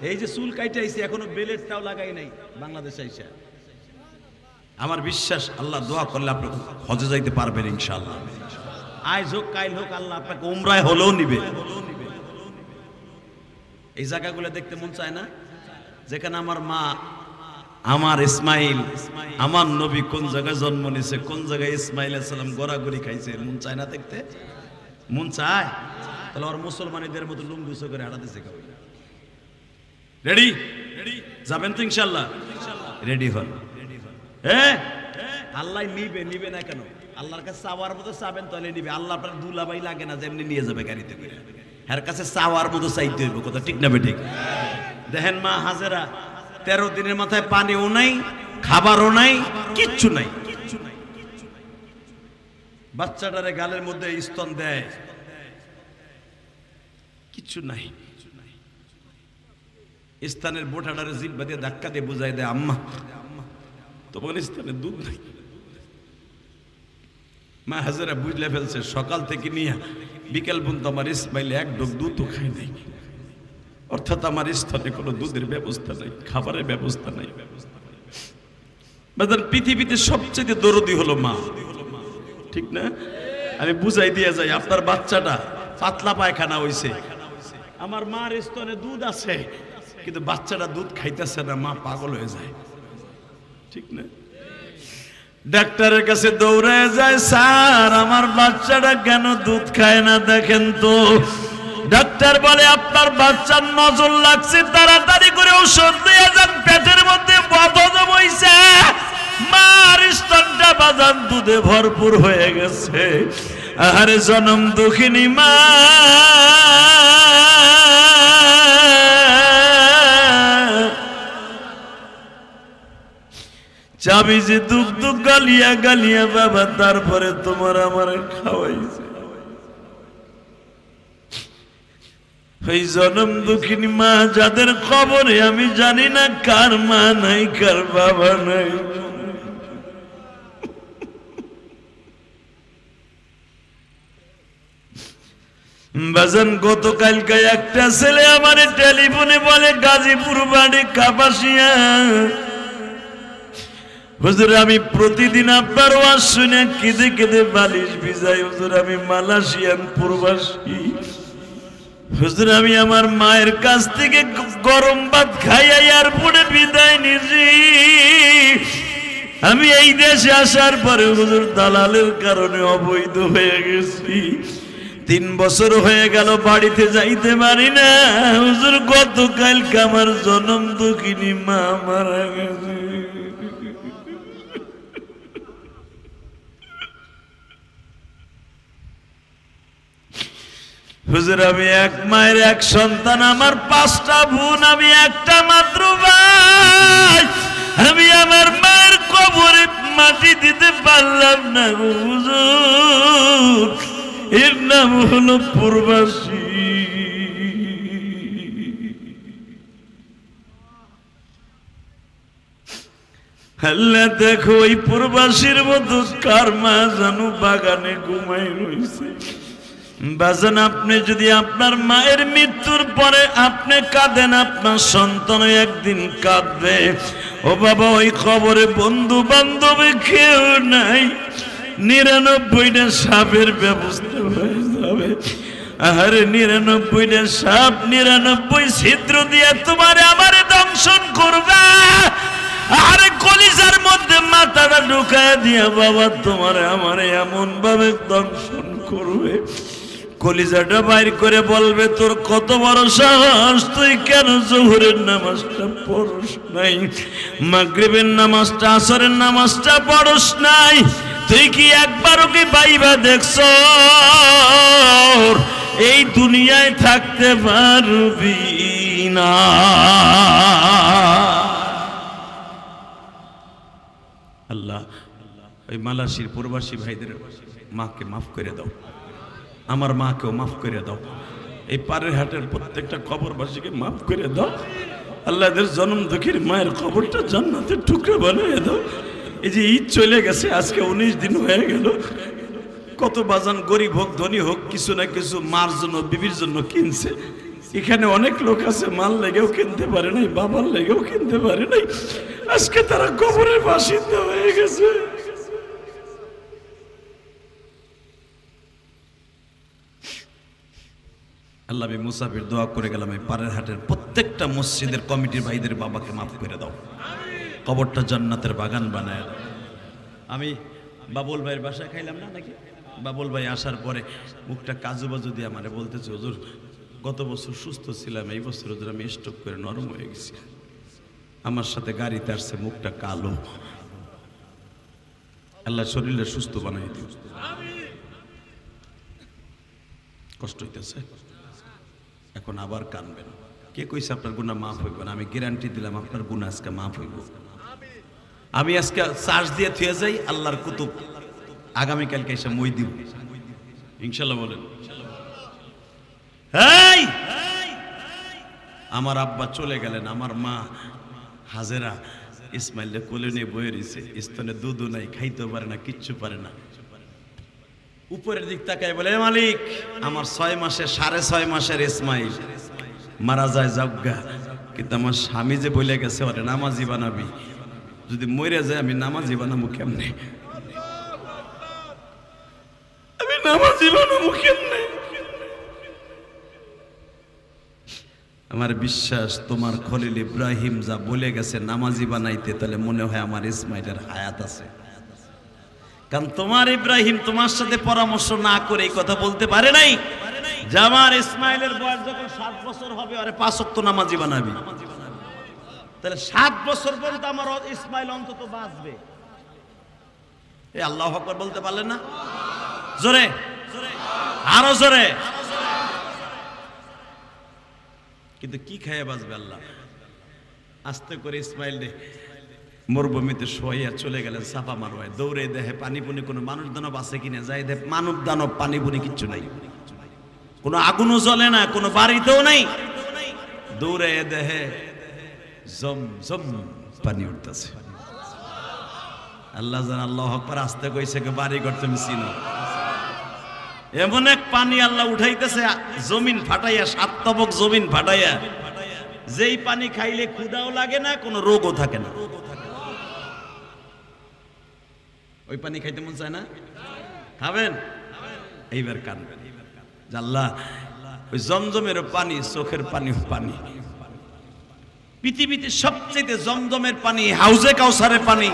এই যে চুল কাইটে আইছি, এখনো বেলেটটাও লাগাই নাই বাংলাদেশে আইসা। আমার বিশ্বাস আল্লাহ দোয়া করলে আপনি হজে যাইতে পারবেন ইনশাআল্লাহ। আজ হোক কাইল হোক, আল্লাহ আপনাকে উমরায় হলেও নিবে। এই জায়গাগুলো দেখতে মন চায় না? যেখানে আমার মা, আমার ইসমাইল, আমার নবী কোন জায়গায় জন্ম নিয়েছে, কোন জায়গায় ইসমাইল আলাইহিস সালাম গড়াগড়ি খাইছে, মন চায় না দেখতে? মন চায়? তাহলে আর মুসলমানদের মতো লুঙ্গুসো করে হাঁটা দিছে। রেডি? যাবেন তো ইনশাআল্লাহ? রেডি হন। আল্লাহ নিবে, নিবে না কেন? আল্লাহর কাছে চাওয়ার মতো চাবেন তাহলে নিবে। আল্লাহ আপনার দুলাভাই লাগে না, যেমনি নিয়ে যাবে গাড়িতে করে। এর কাছে চাওয়ার মতো চাইতে হইব, কথা ঠিক না বেঠিক? দেখেন মা হাজেরা 13 দিনের মাথায় পানিও নাই, খাবারও নাই, কিচ্ছু নাই। বাচ্চাটারে গালের মধ্যে স্তন দেয়, কিচ্ছু নাই। স্থানের বোঠাটারে জিহ্বা দিয়ে ধাক্কা দিয়ে বুঝাই দেয়, আম্মা তোমার স্থানে দুধ নাই। মা হাজেরা বুঝলে ফেলছে সকাল থেকে নিয়ে বিকেল পর্যন্ত আমার ইসমাইল এক ঢোক দুধও খাই নাই, অর্থাৎ আমার স্তনে কোনো দুধের ব্যবস্থা নাই, খাবারের ব্যবস্থা নাই। পৃথিবীতে সবচেয়ে দরদি হলো মা, ঠিক না? আমি বুঝাই দিয়ে যাই, আপনার বাচ্চাটা পাতলা পায়খানা হইছে, আমার মার স্তনে দুধ আছে কিন্তু বাচ্চাটা দুধ খাইতেছে না, মা পাগল হয়ে যায়, ঠিক না? ডাক্তারের কাছে দৌড়ায় যায়, স্যার আমার বাচ্চাটা কেন দুধ খায় না দেখেন তো। ডাক্তার বলে আপনার বাচ্চার নজর লাগছে, তাড়াতাড়ি করে ঔষধ দিয়ে যান, পেটের মধ্যে বদহজম হইছে, মার স্তনটা বাজান দুধে ভরপুর হয়ে গেছে। আরে জনম দুঃখিনী মা, চাবি যে দুধ দুধ গালিয়া গালিয়া বাবা, তারপরে তোমার আমার খাওয়াইছে। ওই জনম দুঃখিনী মা যাদের খবরে আমি জানি না কার মা নাই কার বাবা নাই। বাজান গতকালকে একটা ছেলে আমার টেলিফোনে বলে গাজীপুর বাড়ি কাপাসিয়া, হুজুর আমি প্রতিদিন আপনার ওয়াজ শুনে কেঁদে কেঁদে বালিশ ভিজাই, হুজুর আমি মালয়েশিয়ান প্রবাসী, হুজুর আমি আমার মায়ের কাছ থেকে গরম ভাত খাইয়া এয়ারপোর্টে বিদায় নিয়েছি। আমি এই দেশে আসার পরে হুজুর দালালের কারণে অবৈধ হয়ে গেছি, 3 বছর হয়ে গেল বাড়িতে যাইতে পারি না। হুজুর গতকালকে আমার জনম দুঃখিনী মা মারা গেছে। হুজুর আমি এক মায়ের এক সন্তান, আমার 5টা বোন, আমি একটা মাত্র ভাই, আমি আমার মায়ের কবরে মাটি দিতে পারলাম না হুজুর, এর নাম হলো প্রবাসী। আল্লাহ দেখো ওই প্রবাসীর মতো কার মা জানো বাগানে ঘুমাই রয়েছে। বাজান আপনি যদি আপনার মায়ের মৃত্যুর পরে আপনি কাঁদেন, আপনার সন্তান একদিন কাঁদবে। ও বাবা ওই খবরে বন্ধু বান্ধবে কেউ নাই, 99টা সাপের ব্যবস্থা হয়ে যাবে। আরে 99টা সাপ 99 ছিদ্র দিয়ে তোমারে আমারে দংশন করবে। আরে কলিজার মধ্যে মাথাটা ঢুকায় দিয়া বাবা তোমারে আমারে এমন ভাবে দংশন করবে, কলিজাটা বাইর করে বলবে তোর কত বড় সাহস, তুই কেন জোহরের নামাজটা পড়স নাই, মাগরিবের নামাজটা, আসরের নামাজটা পড়স নাই, তুই কি একবারও কি বাইবা দেখছ এই দুনিয়ায় থাকতে পারবি না। আল্লাহ ওই মালয়েশিয়ার প্রবাসী ভাইদের মাকে মাফ করে দাও, আমার মাকেও মাফ করে দাও, এই পারের হাটের প্রত্যেকটা কবরবাসীকে মাফ করে দাও। আল্লাহ এদের জন্ম দুঃখীর মায়ের কবরটা জান্নাতের টুকরা বানিয়ে দাও। এই যে ঈদ চলে গেছে, আজকে 19 দিন হয়ে গেল, কত বাজান গরিব হোক ধনী হোক কিছু না কিছু মার জন্য বিবির জন্য কিনছে। এখানে অনেক লোক আছে মাল লেগেও কিনতে পারে নাই, বাবার লেগেও কিনতে পারে নাই, আজকে তারা কবরের বাসিন্দা হয়ে গেছে। আল্লাহ আমি মুসাফির দোয়া করে গেলাম, এই পারের হাটের প্রত্যেকটা মসজিদের কমিটির ভাইদের বাবাকে মাফ করে দাও, কবরটা জান্নাতের বাগান বানায় দাও। আমি বাবুল ভাইয়ের বাসায় খাইলাম না নাকি, বাবুল ভাই আসার পরে মুখটা কাজু বাজু দিয়ে আমারে বলতেছে হুজুর গত বছর সুস্থ ছিলাম, এই বছর হুজুর আমি স্ট্রোক করে নরম হয়ে গেছি। আমার সাথে গাড়িতে আসছে, মুখটা কালো, আল্লাহ শরীরটা সুস্থ বানাই দিও। কষ্ট হইতেছে, এখন আবার কানবেন। কে কইছে আপনার গুনাহ মাফ হইব না? আমি গ্যারান্টি দিলাম আপনার গুনাহ আজকে মাফ হইব। আমি আজকে চার্জ দিয়ে থুয়ে যাই, আল্লাহর কুতুব আগামীকালকে এসে মই দিব ইনশাল্লাহ। বলেন এই আমার আব্বা চলে গেলেন, আমার মা হাজেরা ইসমাইলকে কোলে নিয়ে বয়ে রয়েছে, স্তনে দুধও নাই, খাইতেও পারে না, কিচ্ছু পারে না। উপরের দিক তাকায় বলে, মালিক আমার 6 মাসের 6.5 মাসের ইসমাইল মারা যায় যজ্ঞা, কিন্তু আমার স্বামী যে বলে গেছে ওরে নামাজি বানাবি, যদি মরে যায় আমি নামাজি বানাবো কেমনে, আমি নামাজি বানাবো কেমনে? আমার বিশ্বাস তোমার খলিল ইব্রাহিম যা বলে গেছে নামাজি বানাইতে, তাহলে মনে হয় আমার ইসমাইলের হায়াত আছে। কারণ তোমার ইব্রাহিম তোমার সাথে পরামর্শ না করে এই কথা বলতে পারে নাই যে আমার ইসমাইলের বয়স যখন 7 বছর হবে আরে 5 ওয়াক্ত নামাজি বানাবি। তাহলে 7 বছর পর্যন্ত আমার ইসমাইল অন্তত বাঁচবে। এই আল্লাহু আকবার বলতে পারলেন না? জোরে, আরো জোরে। কিন্তু কি খেয়ে বাঁচবে আল্লাহ? আস্তে করে ইসমাইল রে মরুভূমিতে শোয়াইয়া চলে গেলেন সাফা মারোয়, দৌড়ে দেখে পানি পুনি কোনো মানুষ দানব আছে কিনা, যাই দেখ মানব দানব পানি পুনি কিচ্ছু নাই, কোনো আগুনও জ্বলে না, কোনো বাড়িতেও নাই। দৌড়ে দেখে জম জম পানি উঠতেছে। আল্লাহ জান আল্লাহু আকবার, আস্তে কইছে কে বাড়ি ঘর তুমি চিনো। এমন এক পানি আল্লাহ উঠাইতেছে জমিন ফাটাইয়া, 7 তবক জমিন ফাটাইয়া, যেই পানি খাইলে ক্ষুধাও লাগে না, কোনো রোগও থাকে না। ওই পানি খাইতে মন চায় না? খাবেন? এইবার কানবেন। আল্লাহ ওই জমজমের পানি, চোখের পানি, পানি পৃথিবীতে সবচেয়ে জমজমের পানি, হাউজে কাউসারের পানি,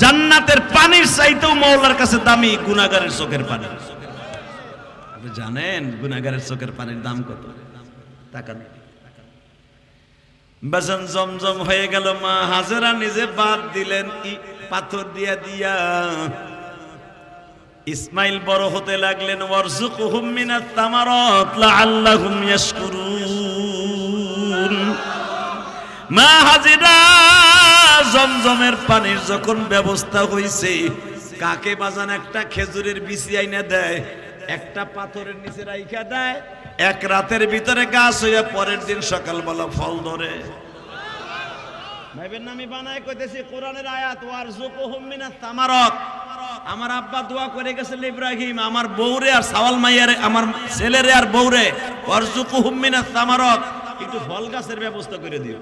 জান্নাতের পানির চাইতেও মাওলার কাছে দামি গুনাহগারের চোখের পানি। আপনি জানেন গুনাহগারের চোখের পানির দাম কত? তাকান। বাজান জমজম হয়ে গেল, মা হাজেরা নিজে বাদ দিলেন পাথর দিয়া দিয়া। ইসমাইল বড় হতে লাগলেন, ওয়ারযুকহুম মিনাত তামারাত লাআল্লাহুম ইয়াশকুরুন। মা হাজেরা জমজমের পানির যখন ব্যবস্থা হইছে, কাকে বাজান একটা খেজুরের বিচি আইনা দেয়, একটা পাথরের নিচে রাইখা দেয়, এক রাতের ভিতরে গাছ হইয়া পরের দিন সকালবেলা ফল ধরে। ভাইবেন না আমি বানায় কইতেছি কোরআনের আয়াত, ওয়ারযুকহুম মিনাত তামারাত। আমার আব্বা দোয়া করে গেছেন ইব্রাহিম, আমার বউরে আর সাওয়াল মাইয়ারে, আমার ছেলেরে আর বউরে ওয়ারযুকহুম মিনাত তামারাত, একটু ফল গাছের ব্যবস্থা করে দিও।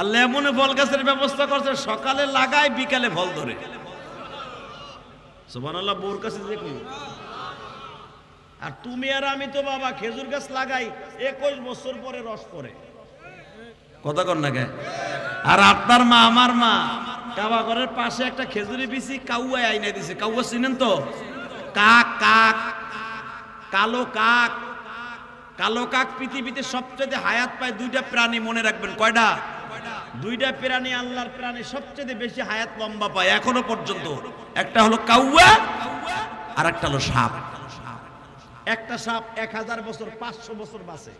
আল্লাহ এমন ফল গাছের ব্যবস্থা করছে, সকালে লাগায় বিকালে ফল ধরে। সুবহানাল্লাহ। বউর কাছে যে কই, আর তুমি আর আমি তো বাবা খেজুর গাছ লাগাই 21 বছর পরে রস পড়ে, কথা কর না কে? আর আপনার মা আমার মা কাবা ঘরের পাশে একটা খেজুরি বিচি কাউয়া আইনা দিছে। কাউয়া চিনেন তো? কাক, কাক, কালো কাক। কালো কাক পৃথিবীতে সবচেয়ে হায়াত পায় 2টা প্রাণী, মনে রাখবেন। কয়টা? 2টা প্রাণী, আল্লাহর প্রাণী সবচেয়ে বেশি হায়াত লম্বা পায় এখনো পর্যন্ত। একটা হলো কাউয়া আর একটা হলো সাপ। একটা সাপ 1000 বছর, 500 বছর বাঁচে।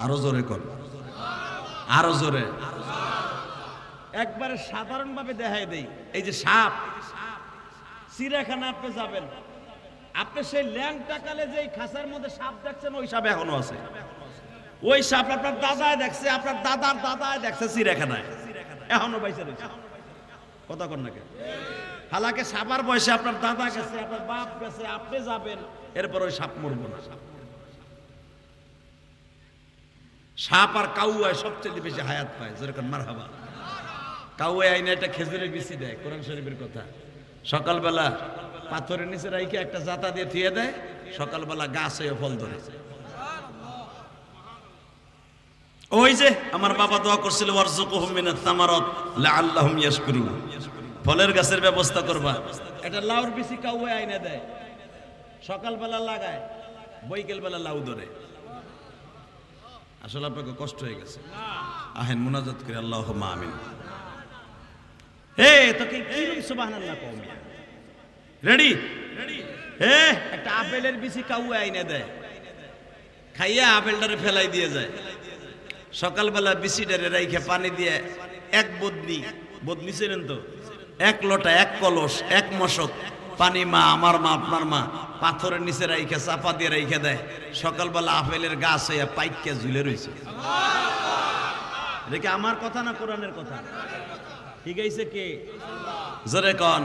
আরো জোরে কর, আরো জোরে। একবারে সাধারণ ভাবে দেখাই দেই, এই যে সাপ, চিড়িয়াখানা আপনি যাবেন, আপনি সেই ল্যাংটা কালে যে খাঁচার মধ্যে সাপ দেখছেন, ওই সাপ এখনো আছে। ওই সাপ আপনার দাদায় দেখছে, আপনার দাদার দাদায় দেখছে চিড়িয়াখানায়, এখনো বাইসে রয়েছে। কথা কর না কে? হালাকে সাপার বয়সে আপনার দাদা গেছে, আপনার বাপ গেছে, আপনি যাবেন, এরপর ওই সাপ মরবো না। সাপ আর কাউয়ায় সবচেয়ে বেশি হায়াত পায়, যেরকম মারহাবা। কাউয়ায় আইনে একটা খেজুরের বিচি দেয়, কোরআন শরীফের কথা। সকালবেলা পাথরের নিচে রাইখে একটা জাতা দিয়ে থিয়ে দেয়, সকালবেলা গাছ হয়ে ফল ধরে। ওই যে আমার বাবা দোয়া করছিল, ওয়ারযুকহুম মিনাত তামারাত লাআল্লাহুম ইয়াশকুরুন। ফলের গাছের ব্যবস্থা করবা। একটা লাউর বিচি কাউয়ায় আইনে দেয়, সকালবেলা লাগায়, বৈকালবেলা লাউ ধরে। আসলে আপনাকে কষ্ট হয়ে গেছে, আহেন মুনাজাত করে আল্লাহুম্মা আমিন। হে তোকে কি সুবহানাল্লাহ কওমি রেডি? হে একটা আপেলের বিচি কাউয়া আইনে দেয়, খাইয়া আপেলটারে ফেলাই দিয়ে যায়। সকালবেলা বিচিটারে রাইখে পানি দিয়ে এক বদনি ছিলেন তো, 1 লোটা, 1 কলস, 1 মশক পানি মা আমার মা আপনার মা পাথরের নিচে রাইখে চাপা দিয়ে রাইখে দেয়। সকালবেলা আপেলের গাছ হইয়া পাইকা ঝুলে রয়েছে। দেখে আমার কথা না কোরআনের কথা? ঠিক আছে কে? জোরে কন,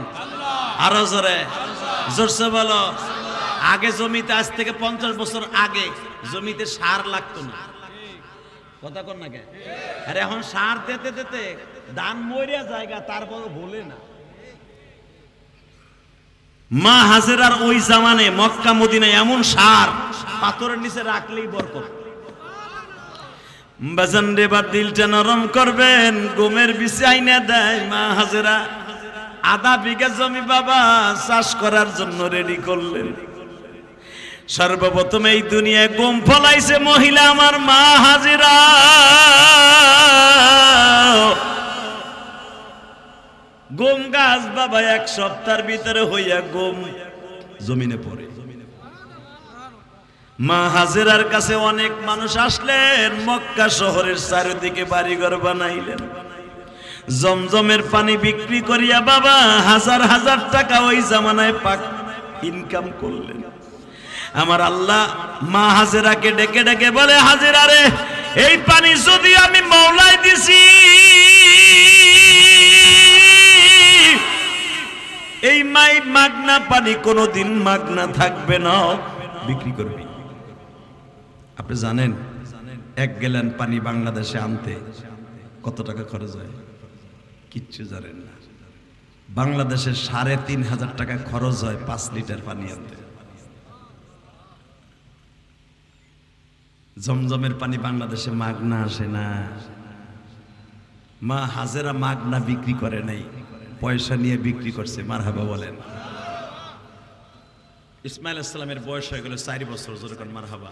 আরো জোরে, জোরসে বলো। আগে জমিতে, আজ থেকে 50 বছর আগে জমিতে সার লাগতো না, কথা কন না কে? আরে এখন সার দিতে দিতে ধান মরিয়া জায়গা, তারপর বলে না। মা হাজেরার ওই জামানে মক্কা মদিনায় এমন সার পাথরের নিচে রাখলেই বরকত। বাজান রে, বা দিলটা নরম করবেন, গমের বিচি আইনা দেয় মা হাজেরা। আধা বিঘা জমি বাবা চাষ করার জন্য রেডি করলেন। সর্বপ্রথম এই দুনিয়ায় গম ফলাইছে মহিলা আমার মা হাজেরা। গম গাছ বাবা 1 সপ্তাহের ভিতরে হইয়া গম জমিনে পড়ে। মা হাজেরার কাছে অনেক মানুষ আসলেন, মক্কা শহরের চারিদিকে বাড়িঘর বানাইলেন। জমজমের পানি বিক্রি করিয়া বাবা হাজার হাজার টাকা ওই জামানায় পাক ইনকাম করলেন। আমার আল্লাহ মা হাজেরাকে ডেকে ডেকে বলে, হাজেরা রে, এই পানি যদি আমি মওলায় দিছি, এই মাগনা পানি কোনোদিন মাগনা থাকবে না, বিক্রি করবি। আপনি জানেন 1 গ্যালন পানি বাংলাদেশে আনতে কত টাকা খরচ হয়? কিচ্ছু জানেন না। বাংলাদেশে 3500 টাকা খরচ হয় 5 লিটার পানি আনতে। জমজমের পানি বাংলাদেশে মাগনা আসে না। মা হাজেরা মাগনা বিক্রি করে নাই, পয়সা নিয়ে বিক্রি করছে। মারহাবা বলেন। ইসমাইল ইসলামের বয়স হয়ে গেল 4 বছর। জোরে কন মারহাবা।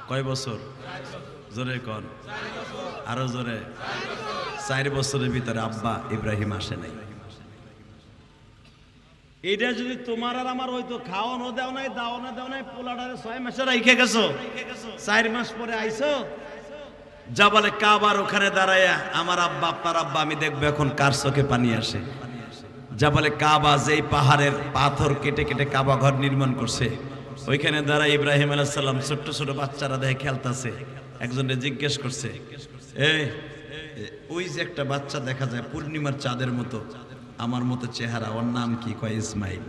কয় বছর? জোরে কন, আরো জোরে। 4 বছরের ভিতরে আব্বা ইব্রাহিম আসে নাই। এটা যদি তোমার আর আমার হয়তো, খাওয়ানো দাও নাই, দাওয়ানো দাও নাই, পোলাটারে 6 মাসে রাইখে গেছো, 4 মাস পরে আইছো জাবালে কাবার ওখানে দাঁড়ায়া, আমার আব্বা আপনার আব্বা, আমি দেখবো এখন কার চোখে পানি আসে। জাবালে কাবা, যেই পাহাড়ের পাথর কেটে কেটে কাবা ঘর নির্মাণ করছে, ওইখানে দাঁড়ায় ইব্রাহিম আলাইহিস সালাম ছোট্ট ছোট বাচ্চারা দেখে খেলতেছে। একজনে জিজ্ঞেস করছে, ওই যে একটা বাচ্চা দেখা যায় পূর্ণিমার চাঁদের মতো, আমার মতো চেহারা, ওর নাম কি? কয় ইসমাইল।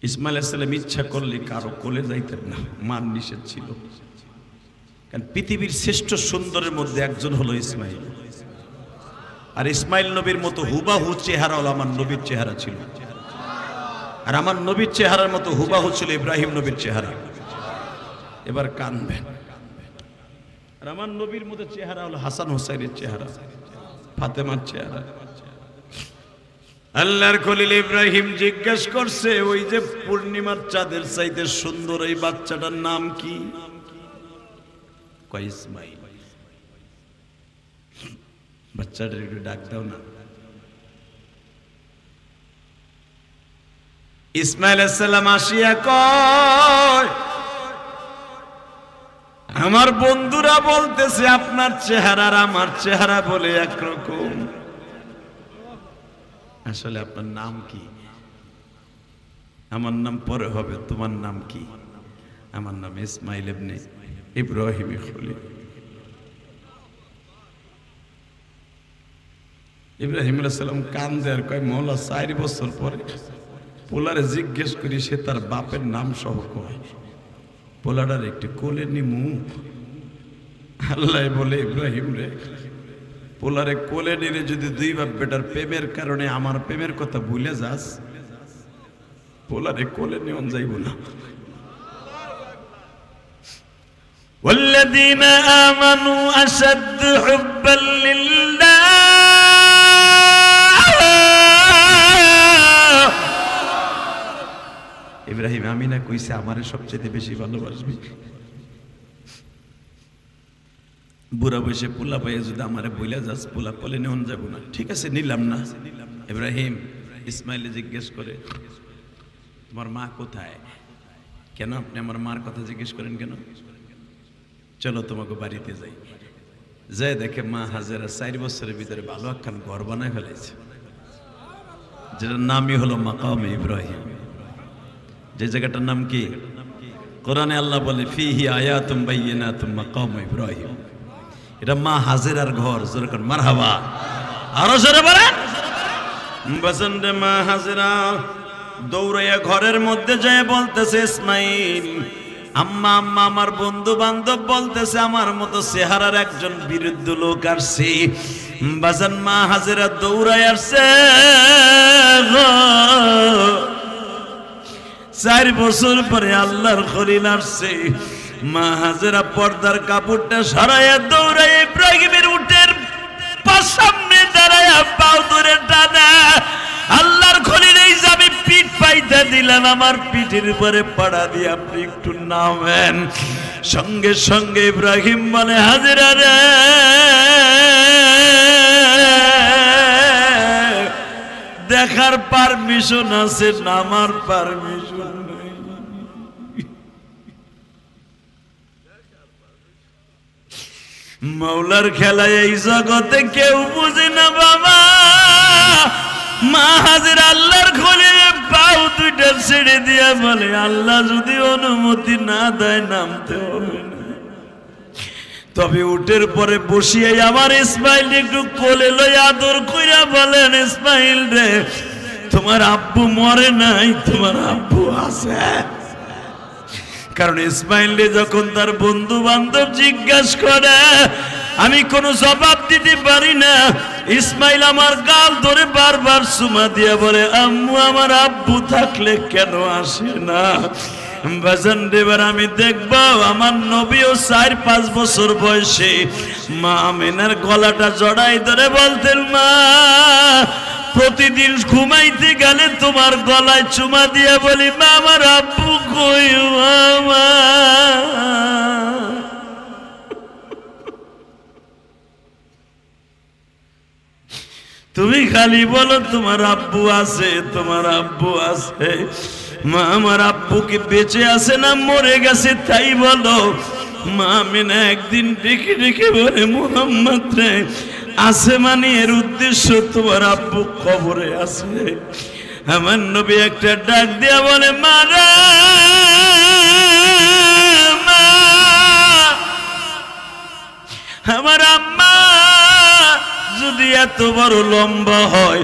ইসমাইল আলাইহিস সালাম ইচ্ছা করলে কারো কোলে যাইতেন না, মান নিষেধ ছিল। কারণ পৃথিবীর শ্রেষ্ঠ সুন্দরের মধ্যে একজন হলো ইসমাইল। আর ইসমাইল নবীর মতো হুবাহু চেহারা হলো আমার নবীর চেহারা ছিল। আর আমার নবীর চেহারার মতো হুবাহু ছিল ইব্রাহিম নবীর চেহারা। এবার কানবেন। আর আমার নবীর মতো চেহারা হলো হাসান হুসাইনের চেহারা, ফাতেমার চেহারা। আল্লাহর খলিল ইব্রাহিম জিজ্ঞেস করছে, ওই যে পূর্ণিমার চাঁদের চাইতে সুন্দর এই বাচ্চাটার নাম কি? কয় ইসমাইল। বাচ্চাটার একটু ডাক দাও না। ইসমাইল আলাইহিস সালাম আসিয়া কয়, আমার বন্ধুরা বলতেছে আপনার চেহারা আর আমার চেহারা বলে একরকম। আসলে আপনার নাম কি? আমার নাম পরে হবে, তোমার নাম কি? আমার নাম ইসমাইল ইবনে ইব্রাহিম খলিল। ইব্রাহিম আলাইহিস সালাম কান্দে আর কয়, মওলা 4 বছর পরে পোলারে জিজ্ঞেস করি, সে তার বাপের নাম সহ কয়, পোলাটার একটু কোলে নিমু। আল্লাহ বলে, ইব্রাহিম রে, পোলারে কোলে নিলে যদি 2 বাপ বেটার প্রেমের কারণে আমার প্রেমের কথা ভুলে যাস, পোলারে কোলে নিয়ন যাইব না। والذين آمنوا أشد حبا لله। ইব্রাহিম আমি না কইছে আমারে সবচেয়ে বেশি ভালোবাসবি? বুড়া বসে পোলা পাইয়া যদি আমারে বইলা যাস, পোলা কোলে নেওয়া যাব না। ঠিক আছে, নিলাম না। ইব্রাহিম ইসমাইল জিজ্ঞেস করে, তোমার মা কোথায়? কেন আপনি আমার মার কথা জিজ্ঞেস করেন কেন? চলো তোমাকে বাড়িতে যাই। যাই দেখে মা হাজেরা 4 বছরের ভিতরে ভালো একখান ঘর বানায় ফেলেছে, যেটার নামই হলো মাকাম ইব্রাহিম। যে জায়গাটার নাম কি? কোরআনে আল্লাহ বলে ফিহি আয়াতুম বাইয়িনাতুম মাকাম ইব্রাহিম। এটা মা হাজেরার ঘর, জোরে করে মারহাবা, আরো জোরে বলেন। বাজান রে মা হাজেরা দৌড়াইয়া ঘরের মধ্যে যায় বলতেছে ইসমাইল, আম্মা আম্মা আমার বন্ধু বান্ধব বলতেছে আমার মতো চেহারার একজন বিরুদ্ধ লোক আসছে। বাজান মা হাজেরা দৌড়াই আসছে, 4 বছর পরে আল্লাহর খলিল আসছে। মা হাজেরা পর্দার কাপড়টা সরাইয়া দৌড়াই ইব্রাহিমের উটের সামনে দাঁড়াইয়া পাও ধরে টানা, আল্লাহর খলিল এই যে আমি পিঠ পাইতে দিলাম, আমার পিঠের উপরে পাড়া দিয়ে আপনি একটু নামেন। সঙ্গে সঙ্গে ইব্রাহিম বলে হাজেরা রে, দেখার পারমিশন আছে, নামার পারমিশন নাই। মাওলার খেলা এই জগতে কেউ বুঝে না বাবা। মা হাজেরা আল্লাহর খলিলে পাও দুইটা ছেড়ে দিয়া বলে আল্লাহ যদি অনুমতি না দেয় নামতে হবে না। তবে উটের পরে বসিয়ে আমার ইসমাইল একটু কোলে লই আদর কইরা বলেন ইসমাইল রে, তোমার আব্বু মরে নাই, তোমার আব্বু আছে। কারণ ইসমাইল রে যখন তার বন্ধু বান্ধব জিজ্ঞাসা করে আমি কোনো জবাব দিতে পারি না। ইসমাইল আমার গাল ধরে বারবার চুমা দিয়ে বলে আম্মু আমার আব্বু থাকলে কেন আসে না। বাজান দেবার আমি দেখব আমার নবীও 4-5 বছর বয়সে মা আমিনার গলাটা জড়াই ধরে বলতেন মা প্রতিদিন ঘুমাইতে গেলে তোমার গলায় চুমা দিয়ে বলি মা আমার আব্বু কই মামা। তুমি খালি বলো তোমার আব্বু আছে, তোমার আব্বু আছে। মা আমার আব্বু কি বেঁচে আছে না মরে গেছে তাই বলো। মা আমিনা একদিন ডেকে ডেকে বলে মুহাম্মদ রে আছে মানে এর উদ্দেশ্য তোমার আব্বু কবরে আছে। আমার নবী একটা ডাক দিয়া বলে মা রে মা, আমার আম্মা যদি এত বড় লম্বা হয়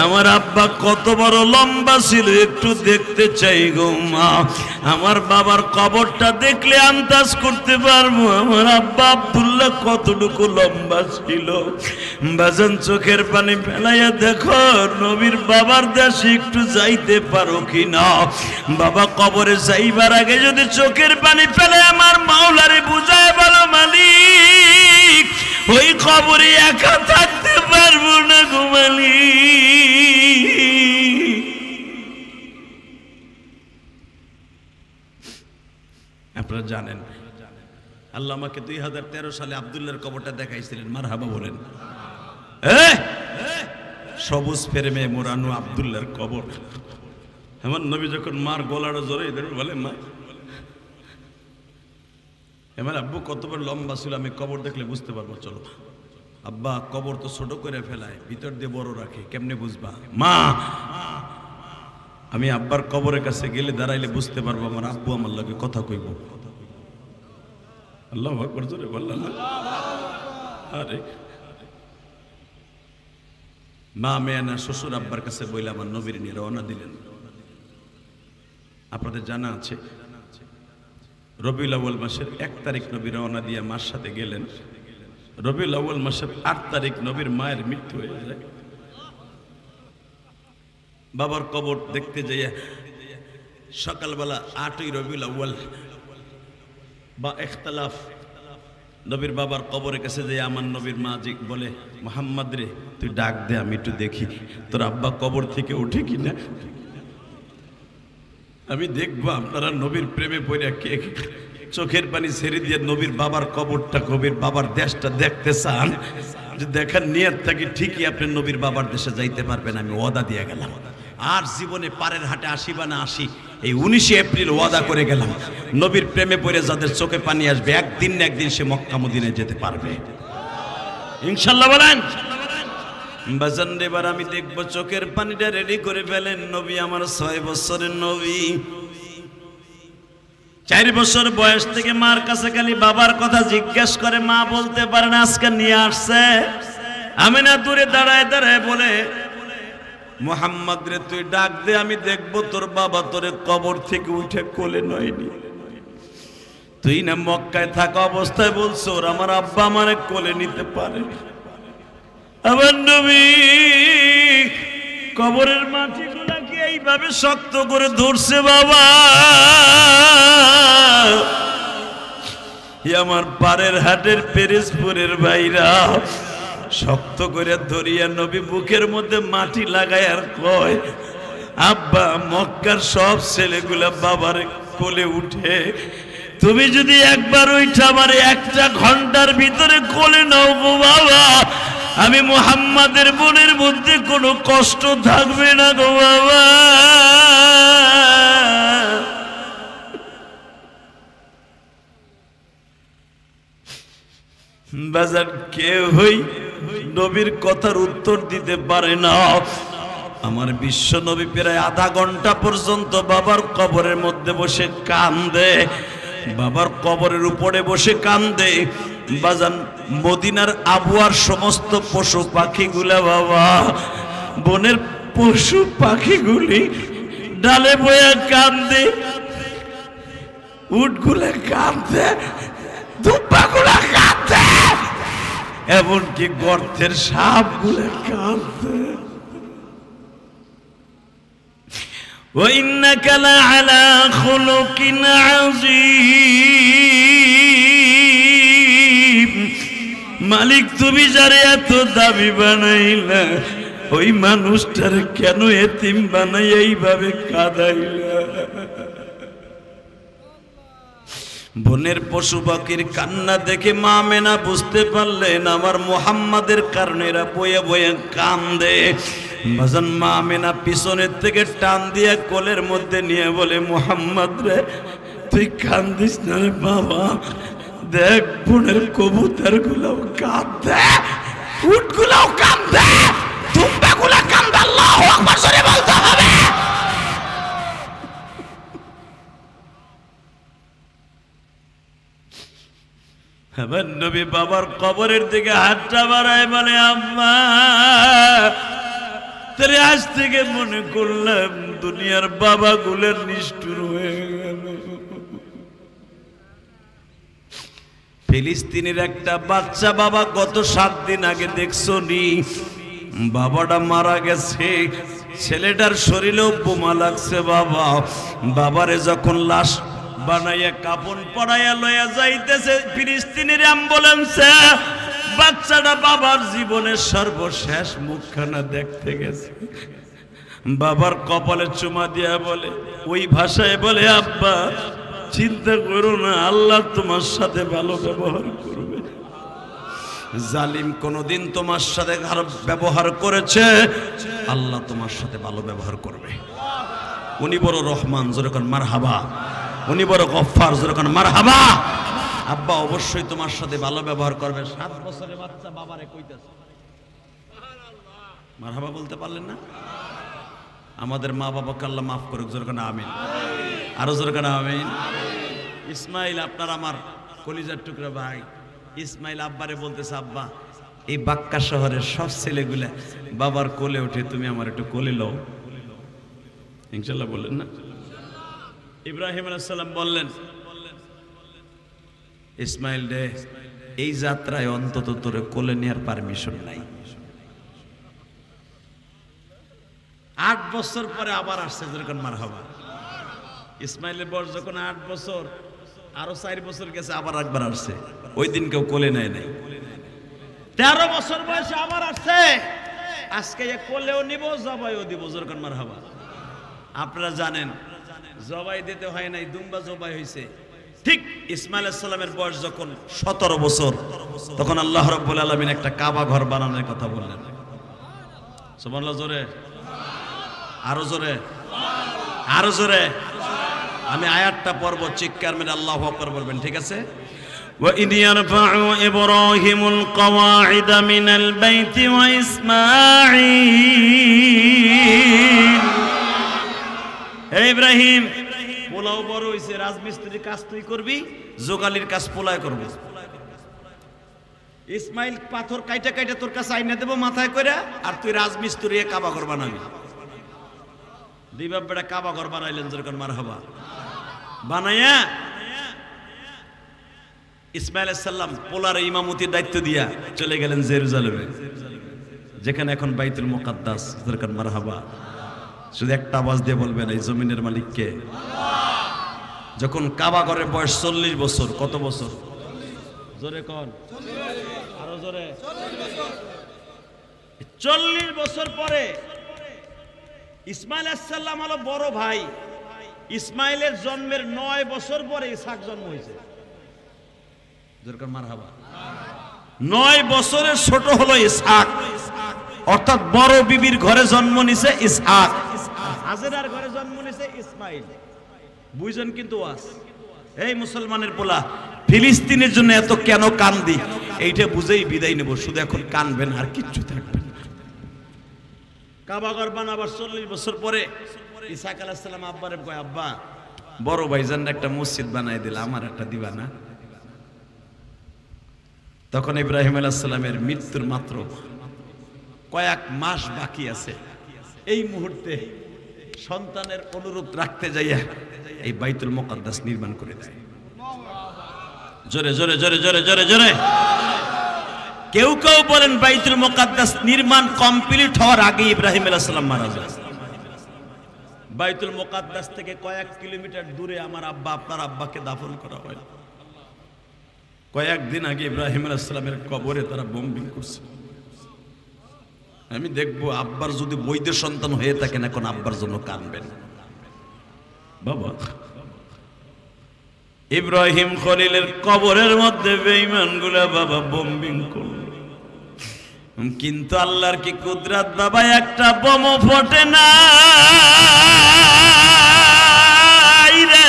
আমার আব্বা কত বড় লম্বা ছিল একটু দেখতে চাই গো মা। আমার বাবার কবরটা দেখলে আন্দাজ করতে পারবো আমার আব্বা আব্দুল্লাহ কতটুকু লম্বা ছিল। বাজান চোখের পানি ফেলাইয়া দেখো নবীর বাবার দেশে একটু যাইতে পারো কি না। বাবা কবরে যাইবার আগে যদি চোখের পানি ফেলে আমার মাওলারে বুঝায় বলো মালিক ওই কবরে একা থাকতে পারবো না গো মালিক। আপনারা জানেন আল্লাহ আমাকে 2013 সালে আব্দুল্লাহর কবরটা দেখাইছিলেন, মারহাবা বলেন। সবুজ ফ্রেমে মোড়ানো আব্দুল্লাহর কবর। আমার নবী যখন মার গলাটা জোরে বলে মা আমার আব্বু কতবার লম্বা ছিল আমি কবর দেখলে বুঝতে পারবো। চলো আব্বা কবর তো ছোট করে ফেলায় ভিতর দিয়ে বড় রাখে কেমনে বুঝবা। মা আমি আব্বার কবরের কাছে গেলে দাঁড়াইলে বুঝতে পারবো আমার আব্বু আমার লগে কথা কইব। আল্লাহু আকবার জোরে বললেন না। আরে মা মেয়ানা শ্বশুর আব্বার কাছে বইলে আমার নবীর নিয়ে রওনা দিলেন। আপনাদের জানা আছে রবিউল আউয়াল মাসের 1 তারিখ নবী রওনা দিয়ে মার সাথে গেলেন। রবিউল আউয়াল মাসের 8 তারিখ নবীর মায়ের মৃত্যু হয়ে যায়। বাবার কবর দেখতে যাইয়া সকালবেলা 8ই রবিউল আউয়াল বা ইখতিলাফ নবীর বাবার কবরের কাছে যাই আমার নবীর মা জি বলে মুহাম্মদ রে তুই ডাক দে আমি একটু দেখি তোর আব্বা কবর থেকে উঠে কিনা, আমি দেখবো আপনারা নবীর প্রেমে পড়ে কে চোখের পানি ছেড়ে দিয়ে নবীর বাবার কবরটা নবীর বাবার দেশটা দেখতে চান। যে দেখার নিয়ত থাকি ঠিকই আপনি নবীর বাবার দেশে যাইতে পারবেন, আমি ওয়াদা দিয়ে গেলাম। আর জীবনে পারের হাটে আসি বা না আসি এই 19 এপ্রিল ওয়াদা করে গেলাম নবীর প্রেমে পড়ে যাদের চোখে পানি আসবে একদিন না একদিন সে মক্কা মদিনায় যেতে পারবে ইনশাআল্লাহ বলেন। বাজান এবার আমি দেখবো চোখের পানিটা রেডি করে ফেলেন। নবী আমার 6 বছরের নবী 4 বছর বয়স থেকে মার কাছে খালি বাবার কথা জিজ্ঞেস করে, মা বলতে পারে না। আজকে নিয়ে আসছে। আমিনা দূরে দাঁড়ায় দাঁড়ায় বলে, মুহাম্মদ রে তুই ডাক দে, আমি দেখবো তোর বাবা তোরে কবর থেকে উঠে কোলে নয়নি। তুই না মক্কায় থাকা অবস্থায় বলছো আমার আব্বা আমারে কোলে নিতে পারে। আমার নবী কবরের মাটিগুলাকে এইভাবে শক্ত করে ধরছে। বাবা, আমার পাড়ের হাটের পেরেজপুরের ভাইরা শক্ত করে ধরিয়া নবী বুকের মধ্যে মাটি লাগায় আর কয়, আব্বা মক্কার সব ছেলেগুলা বাবার কোলে উঠে, তুমি যদি একবার ওইটা আমার 1 ঘন্টার ভিতরে কোলে নাও গো বাবা, আমি মুহাম্মাদের মনের মধ্যে কোনো কষ্ট থাকবে না গো বাবা। বাজার কেউই নবীর কথার উত্তর দিতে পারে না। আমার বিশ্ব নবী প্রায় আধা ঘন্টা পর্যন্ত বাবার কবরের মধ্যে বসে কান্দে, বাবার কবরের উপরে বসে কান্দে। বাজান মদিনার আবহাওয়ার সমস্ত পশু পাখিগুলা বাবা, বনের পশু পাখিগুলি ডালে বয়ে কান্দে, উটগুলা কান্দে, দুব্বাগুলা কান্দে, এমনকি গর্তের সাপগুলা কান্দে। وإنك لعلى خلق عظيم। মালিক তুমি যারে এত দাবি বানাইলা, ওই মানুষটার কেন এতিম বানাই এইভাবে কাঁদাইলা? বনের পশু পাখির কান্না দেখে মা আমেনা বুঝতে পারলেন আমার মুহাম্মাদের কারণে এরা বয়ে বয়ে কান্দে। বাজান মা আমেনা পিছনের থেকে টান দিয়ে কোলের মধ্যে নিয়ে বলে, মুহাম্মদ রে তুই কান্দিস না রে বাবা, দেখ বনের কবুতর গুলাও কাঁদে, উট গুলাও কাঁদে, দুম্বা গুলা কান্দে। আল্লাহু আকবার জোরে বলতে হবে। আমার নবী বাবার কবরের দিকে হাতটা বাড়ায় বলে, আম্মা তাহলে আজ থেকে মনে করলাম দুনিয়ার বাবা গুলের নিষ্ঠুর হয়ে গেল। ফিলিস্তিনের একটা বাচ্চা বাবা গত 7 দিন আগে দেখছো নি, বাবাটা মারা গেছে, ছেলেটার শরীরেও বোমা লাগছে। বাবা বাবারে যখন লাশ বানাইয়া কাপন পরাইয়া লইয়া যাইতেছে ফিলিস্তিনের অ্যাম্বুলেন্সে, বাচ্চাটা বাবার জীবনের সর্বশেষ মুখখানা দেখতে গেছে। বাবার কপালে চুমা দিয়া বলে, ওই ভাষায় বলে, আব্বা চিন্তা করো না, আল্লাহ তোমার সাথে ভালো ব্যবহার করবে। জালিম কোনদিন তোমার সাথে খারাপ ব্যবহার করেছে, আল্লাহ তোমার সাথে ভালো ব্যবহার করবে। উনি বড় রহমান, যেরকম মারহাবা। উনি বড় গফফার, যেরকম মারহাবা। আব্বা অবশ্যই তোমার সাথে ভালো ব্যবহার করবে। 7 বছরের বাচ্চা বাবারে কইতাছে, মারহাবা বলতে পারলেন না? আমাদের মা বাবাকে আল্লাহ মাফ করুক, যেরকম আমিন। আরো যেরকম আমিন। ইসমাইল আপনার আমার কলিজার টুকরা ভাই, ইসমাইল আব্বারে বলতেছে, আব্বা এই বাক্কা শহরের সব ছেলেগুলা বাবার কোলে উঠে, তুমি আমার একটু কোলে লও। ইনশাআল্লাহ বললেন না? ইব্রাহিম আলাইহিস সালাম বললেন, ইসমাইল রে এই যাত্রায় অন্তত তোরে কোলে নেওয়ার পারমিশন নাই। 8 বছর পরে আবার আসছে, যেরকম মারহাবা। ইসমাইলের বয়স যখন 8 বছর, আরো 4 বছর গেছে, আবার একবার আসছে। ওই দিন কেউ কোলে নেয় নাই। 13 বছর বয়সে আবার আসছে, আজকে কোলেও নিব, জবাইও দিব, যেরকম মারহাবা। আপনারা জানেন জবাই দিতে হয় নাই, দুম্বা জবাই হয়েছে। ঠিক ইসমাইল আলাইহিস সালামের বয়স যখন 17 বছর, তখন আল্লাহ রাব্বুল আলামিন একটা কাবা ঘর বানানোর কথা বললেন। সুবহানাল্লাহ জোরে, আরো জোরে, আরো জোরে। আমি আয়াতটা পড়ব, চিৎকার মেরে আল্লাহু আকবার বলবেন, ঠিক আছে? وَإِذْ يَرْفَعُ إِبْرَاهِيمُ الْقَوَاعِدَ مِنَ الْبَيْتِ وَإِسْمَاعِيلُ। হে ইব্রাহিম, পোলাও বড় হইছে, রাজমিস্ত্রির কাজ তুই করবি, জোগালির কাজ পোলায় করবি। ইসমাইল পাথর কাইটা কাইটা তোর কাছে আইনা দেবো মাথায় কইরা, আর তুই রাজমিস্ত্রি কাবা ঘর বানাবি। দুই বাপ বেটা কাবা ঘর বানাইলেন, যেরকম মারহাবা বানাইয়া ইসমাইল আলাইহিস সালাম পোলার ইমামতির দায়িত্ব দিয়া চলে গেলেন জেরুজালেমে, যেখানে এখন বাইতুল মুকাদ্দাস, যেরকম মারহাবা। শুধু একটা আওয়াজ দিয়ে বলবেন এই জমিনের মালিক কে? যখন কাবা ঘরের বয়স 40 বছর, কত বছর? জোরে কোন, আরো জোরে। 40 বছর পরে ইসমাইল আলাইহিস সালাম হলো বড় ভাই। ইসমাইলের জন্মের 9 বছর পরে ইসহাক জন্ম হয়েছে। যেরকম মারহাবা। 9 বছরের ছোট হলো ইসহাক, অর্থাৎ বড় বিবির ঘরে জন্ম নিছে ইসহাক, হাজেরার ঘরে জন্ম নিছে ইসমাইল। বুঝছেন কিন্তু ওয়াজ? এই মুসলমানের পোলা, ফিলিস্তিনের জন্য এত কেন কান্দি, এইটা বুঝেই বিদায় নেব। শুধু এখন কানবেন, আর কিচ্ছু থাকবে না। কাবা ঘর বানাবার 40 বছর পরে ইসহাক আলাইহিস সালাম আব্বারে কয়, আব্বা বড় ভাইজান একটা মসজিদ বানাই দিলা, আমার একটা দিবা না? তখন ইব্রাহিম আলাইহিস সালামের মৃত্যুর মাত্র কয়েক মাস বাকি আছে। এই মুহূর্তে সন্তানের অনুরোধ রাখতে যাইয়া এই বাইতুল মুকাদ্দাস নির্মাণ করে দেয়। জোরে জোরে জোরে জোরে জোরে জোরে। কেউ কেউ বলেন বাইতুল মুকাদ্দাস নির্মাণ কমপ্লিট হওয়ার আগে ইব্রাহিম আলাইহিস সালাম মারা যায়। বাইতুল মুকাদ্দাস থেকে কয়েক কিলোমিটার দূরে আমার আব্বা, আপনার আব্বাকে দাফন করা হয়। কয়েকদিন আগে ইব্রাহিম আলাইহিস সালামের কবরে তারা বোম্বিং করছে। আমি দেখবো আব্বার যদি বৈধ সন্তান হয়ে থাকেন, এখন আব্বার জন্য কাঁদবেন বাবা। ইব্রাহিম খলিলের কবরের মধ্যে বেঈমানগুলা বাবা বোম্বিং করল, কিন্তু আল্লাহর কি কুদরত বাবা, একটা বোমও ফোটে না রে।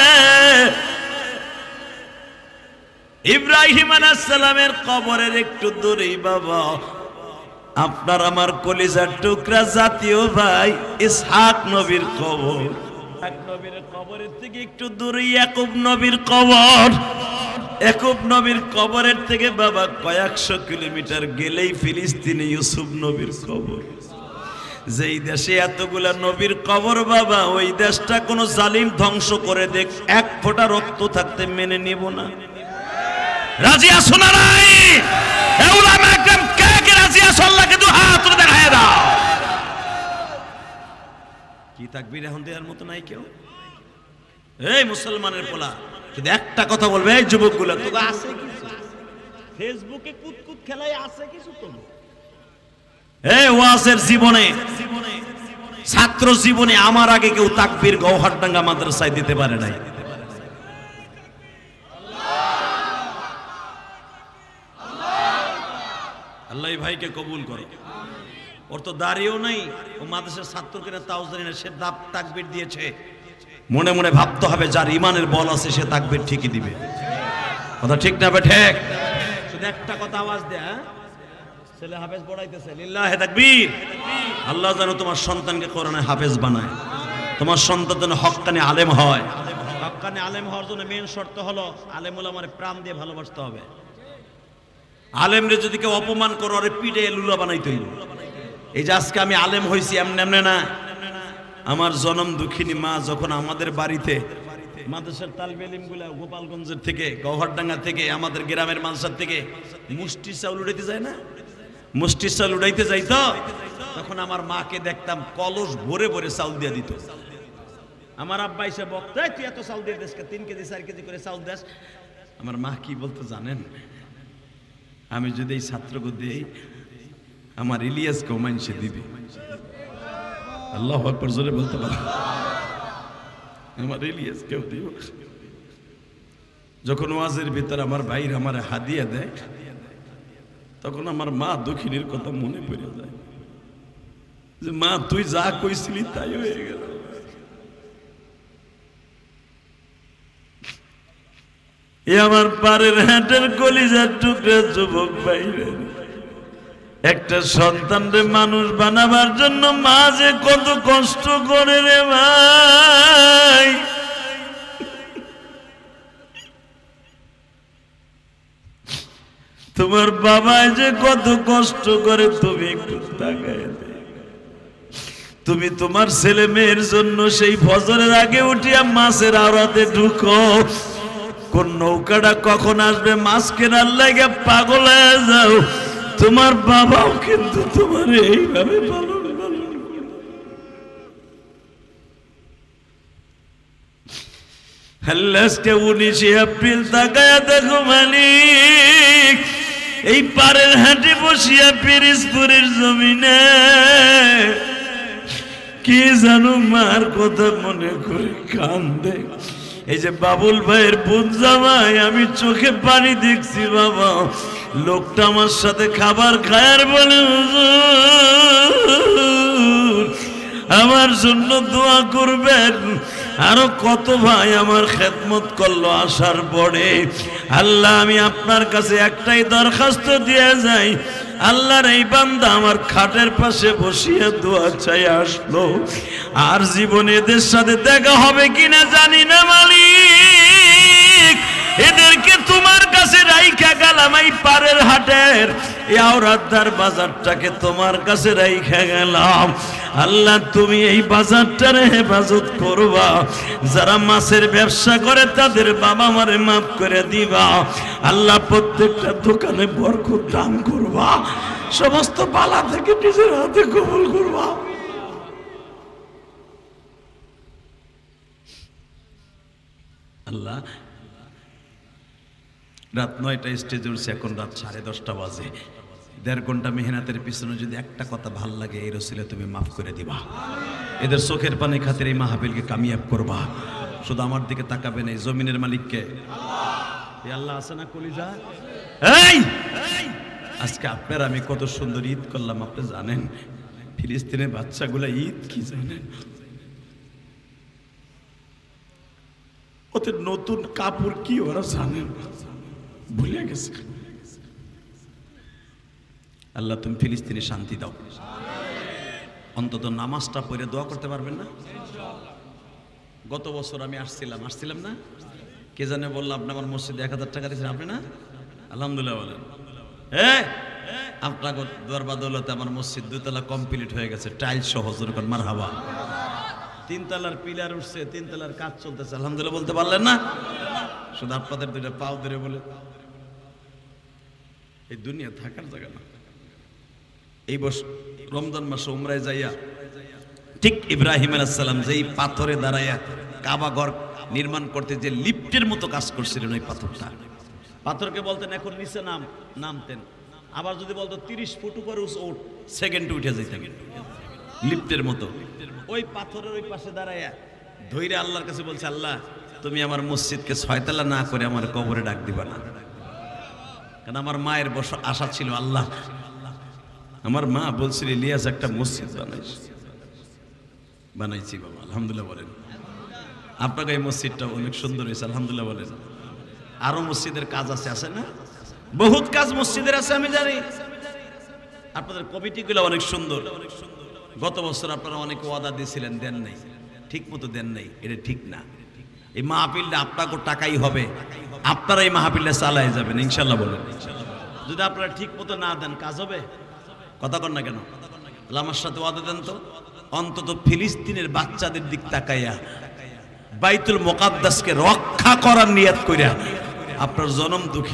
ইব্রাহিম আলাইহিস সালামের কবরের একটু দূরেই বাবা আপনার আমার কলিজার টুকরা জাতীয় ভাই ইসহাক নবীর কবর। ইসহাক নবীর কবরের থেকে একটু দূরে ইয়াকুব নবীর কবর। ইয়াকুব নবীর কবরের থেকে বাবা কয়েকশো কিলোমিটার গেলেই ফিলিস্তিনে ইউসুফ নবীর কবর। যেই দেশে এতগুলা নবীর কবর বাবা, ওই দেশটা কোন জালিম ধ্বংস করে দেখ, এক ফোঁটা রক্ত থাকতে মেনে নিব না। রাজি আছো না নাই? উলামা একদম কে কে রাজি আছো? আল্লাহকে দু হাত তুলে দেখায় দাও। কি তাকবীর এখন দেওয়ার মতো নাই কেউ? এই মুসলমানের পোলা, যদি একটা কথা বলবে, এই যুবকগুলা তোকে আছে কিছু, ফেসবুকে কুতকুত খেলায় আছে কিছু তো? এই ওয়াজের জীবনে, ছাত্র জীবনে আমার আগে কেউ তাকবীর গৌহারডাঙ্গা মাদ্রাসায় দিতে পারে নাই। আল্লাহ ভাইকে কবুল করো। ওর তো দাঁড়িয়েও নাই, ও মাদ্রাসার ছাত্রকে তাও জানি না, সে তাকবীর দিয়েছে। মনে মনে ভাবতে হবে যার ইমানের বল আছে সে তাকবীর ঠিকই দিবে। কথা ঠিক না? ঠিক। শুধু একটা কথা আওয়াজ দেয়া, ছেলে হাফেজ পড়াইতেছে, লিল্লাহি তাকবীর। আল্লাহ যেন তোমার সন্তানকে কোরআনে হাফেজ বানায়, তোমার সন্তান যেন হক্কানি আলেম হয়। হক্কানি আলেম হওয়ার জন্য মেন শর্ত হলো আলেম উলামার প্রাণ দিয়ে ভালোবাসতে হবে। আলেমরে যদি কেউ অপমান করো, আরে পিঠে লুলা বানাইতে হইল। এই যে আজকে আমি আলেম হয়েছি এমনি এমনি না। আমার জনম দুঃখিনী মা যখন আমাদের বাড়িতে মাদ্রাসার তালিবে ইলমগুলা গোপালগঞ্জের থেকে, গৌহারডাঙ্গা থেকে, আমাদের গ্রামের মাদ্রাসার থেকে মুষ্টি চাউল উড়াইতে যায় না, মুষ্টি চাউল উড়াইতে যাইতো, তখন আমার মাকে দেখতাম কলস ভরে ভরে চাউল দিয়ে দিত। আমার আব্বা এসে বলতো, তুই এত চাউল দিয়ে দেশ, 3 কেজি 4 কেজি করে চাউল দেশ। আমার মা কি বলতো জানেন? আমি যদি এই ছাত্রকে দিই, আমার ইলিয়াসকেও মানুষে দিবে। আল্লাহু আকবার জোরে বলতে পারে, আমার ইলিয়াসকেও দিব। যখন ওয়াজের ভিতর আমার ভাইর আমার হাদিয়া দেয়, তখন আমার মা দক্ষিণীর কথা মনে পড়ে যায় যে মা তুই যা কইছিলি তাই হয়ে গেল। এ আমার পারের হাটের কলিজার টুকরা যুবক ভাইরা, একটা সন্তানরে মানুষ বানাবার জন্য মা যে কত কষ্ট করে রে ভাই। তোমার বাবাই যে কত কষ্ট করে তুমি একটু তাকায় দে। তুমি তোমার ছেলে মেয়ের জন্য সেই ফজরের আগে উঠিয়া মাছের আড়তে ঢুকো, কোন নৌকাটা কখন আসবে মাছ কেনার লাগে পাগল হয়ে যাও। তোমার বাবাও কিন্তু তোমার এইভাবে পালন করে। আজকে 19 এপ্রিল তাকায়া দেখো মালিক, এই পারের হাটে বসিয়া পিরিজপুরের জমিনে কি জানো মার কথা মনে করে কান্দে। এই যে বাবুল ভাইয়ের বোন জামাই, আমি চোখে পানি দেখছি বাবা। লোকটা আমার সাথে খাবার খায়ার বলে হুজুর আমার জন্য দোয়া করবেন। আরো কত ভাই আমার খেদমত করলো আসার পরে। আল্লাহ আমি আপনার কাছে একটাই দরখাস্ত দিয়ে যাই, আল্লাহর এই বান্দা আমার খাটের পাশে বসিয়ে দোয়া চাই আসলো, আর জীবনে এদের সাথে দেখা হবে কিনা জানি না মালিক। এদেরকে তোমার কাছে রাইখা গেলাম, এই পারের হাটের এই আওরাতদার বাজারটাকে তোমার কাছে রাইখা গেলাম। আল্লাহ তুমি এই বাজারটারে হেফাজত করবা, যারা মাছের ব্যবসা করে তাদের বাবা মারে মাফ করে দিবা। আল্লাহ প্রত্যেকটা দোকানে বরকত দান করবা, সমস্ত বালা থেকে নিজের হাতে কবুল করবা। আল্লাহ রাত 9টা স্টেজে উঠছে, এখন রাত 10:30 বাজে। 1.5 ঘন্টা মেহনতের পিছনে যদি একটা কথা ভাল লাগে, এই রসিলে তুমি মাফ করে দিবা। এদের চোখের পানি খাতির এই মাহফিলকে কামিয়াব করবা। শুধু আমার দিকে তাকাবেন, এই জমিনের মালিককে আল্লাহ আছে না কলিজা। এই আজকে আপনার আমি কত সুন্দর ঈদ করলাম আপনি জানেন? ফিলিস্তিনের বাচ্চাগুলা ঈদ কি জানেন? ওদের নতুন কাপড় কি ওরা জানেন, ভুলে গেছে। আল্লাহ তুমি ফিলিস্তিনে শান্তি দাও। অন্তত নামাজটা পড়ে দোয়া করতে পারবেন না? গত বছর আমি আসছিলাম না, কে জানে বললো আপনি আমার মসজিদে 1000 টাকা দিয়েছেন, আপনি না? আলহামদুলিল্লাহ বলেন। আপনার দরবাদৌলতে আমার মসজিদ 2 তলা কমপ্লিট হয়ে গেছে, টাইলস সহ। মারহাবা। 3 তলার পিলার উঠছে, 3 তলার কাজ চলতেছে, আলহামদুলিল্লাহ বলতে পারলেন না? শুধু আপনাদের 2টা পাও ধরে বলে এই দুনিয়া থাকার জায়গা না। এই বছর রমজান মাসে উমরায় যাইয়া ঠিক ইব্রাহিম আলাইহিস সালাম যেই পাথরে দাঁড়াইয়া কাবা ঘর নির্মাণ করতে যে লিফটের মতো কাজ করছিলেন, ওই পাথরকে বলতেন এখন নিচে নামতেন, আবার যদি বলতো 30 ফুট উপরে উঠ, সেকেন্ডে উঠে যেতেন লিফটের মতো। ওই পাথরের ওই পাশে দাঁড়াইয়া ধৈর্য আল্লাহর কাছে বলছে, আল্লাহ তুমি আমার মসজিদকে 6 তলা না করে আমার কবরে ডাক দিবা না। কারণ আমার মায়ের আশা ছিল, আল্লাহ আমার মা বলছিল ইলিয়াস একটা মসজিদ বানাইছি বাবা, আলহামদুলিল্লাহ বলেন। আপনাকে এই মসজিদটা অনেক সুন্দর হয়েছে, আলহামদুলিল্লাহ বলেন। আরো মসজিদের কাজ আছে না? বহুত কাজ মসজিদের আছে আমি জানি। আপনাদের কমিটিগুলো অনেক সুন্দর। গত বছর আপনারা অনেক ওয়াদা দিয়েছিলেন, দেন নাই, ঠিক মতো দেন নাই, এটা ঠিক না। এই মাহফিলটা আপনাকে টাকাই হবে, আপনারা এই মাহফিলটা চালাই যাবেন ইনশাল্লাহ বলেন। যদি আপনারা ঠিক মতো না দেন কাজ হবে? কথা কন না কেন? আমার সাথে ওয়াদা দেন তো, অন্তত ফিলিস্তিনের বাচ্চাদের দিক তাকাইয়া বাইতুল মুকাদ্দাসকে রক্ষা করার নিয়ত কইরা আপনার জনম দুঃখী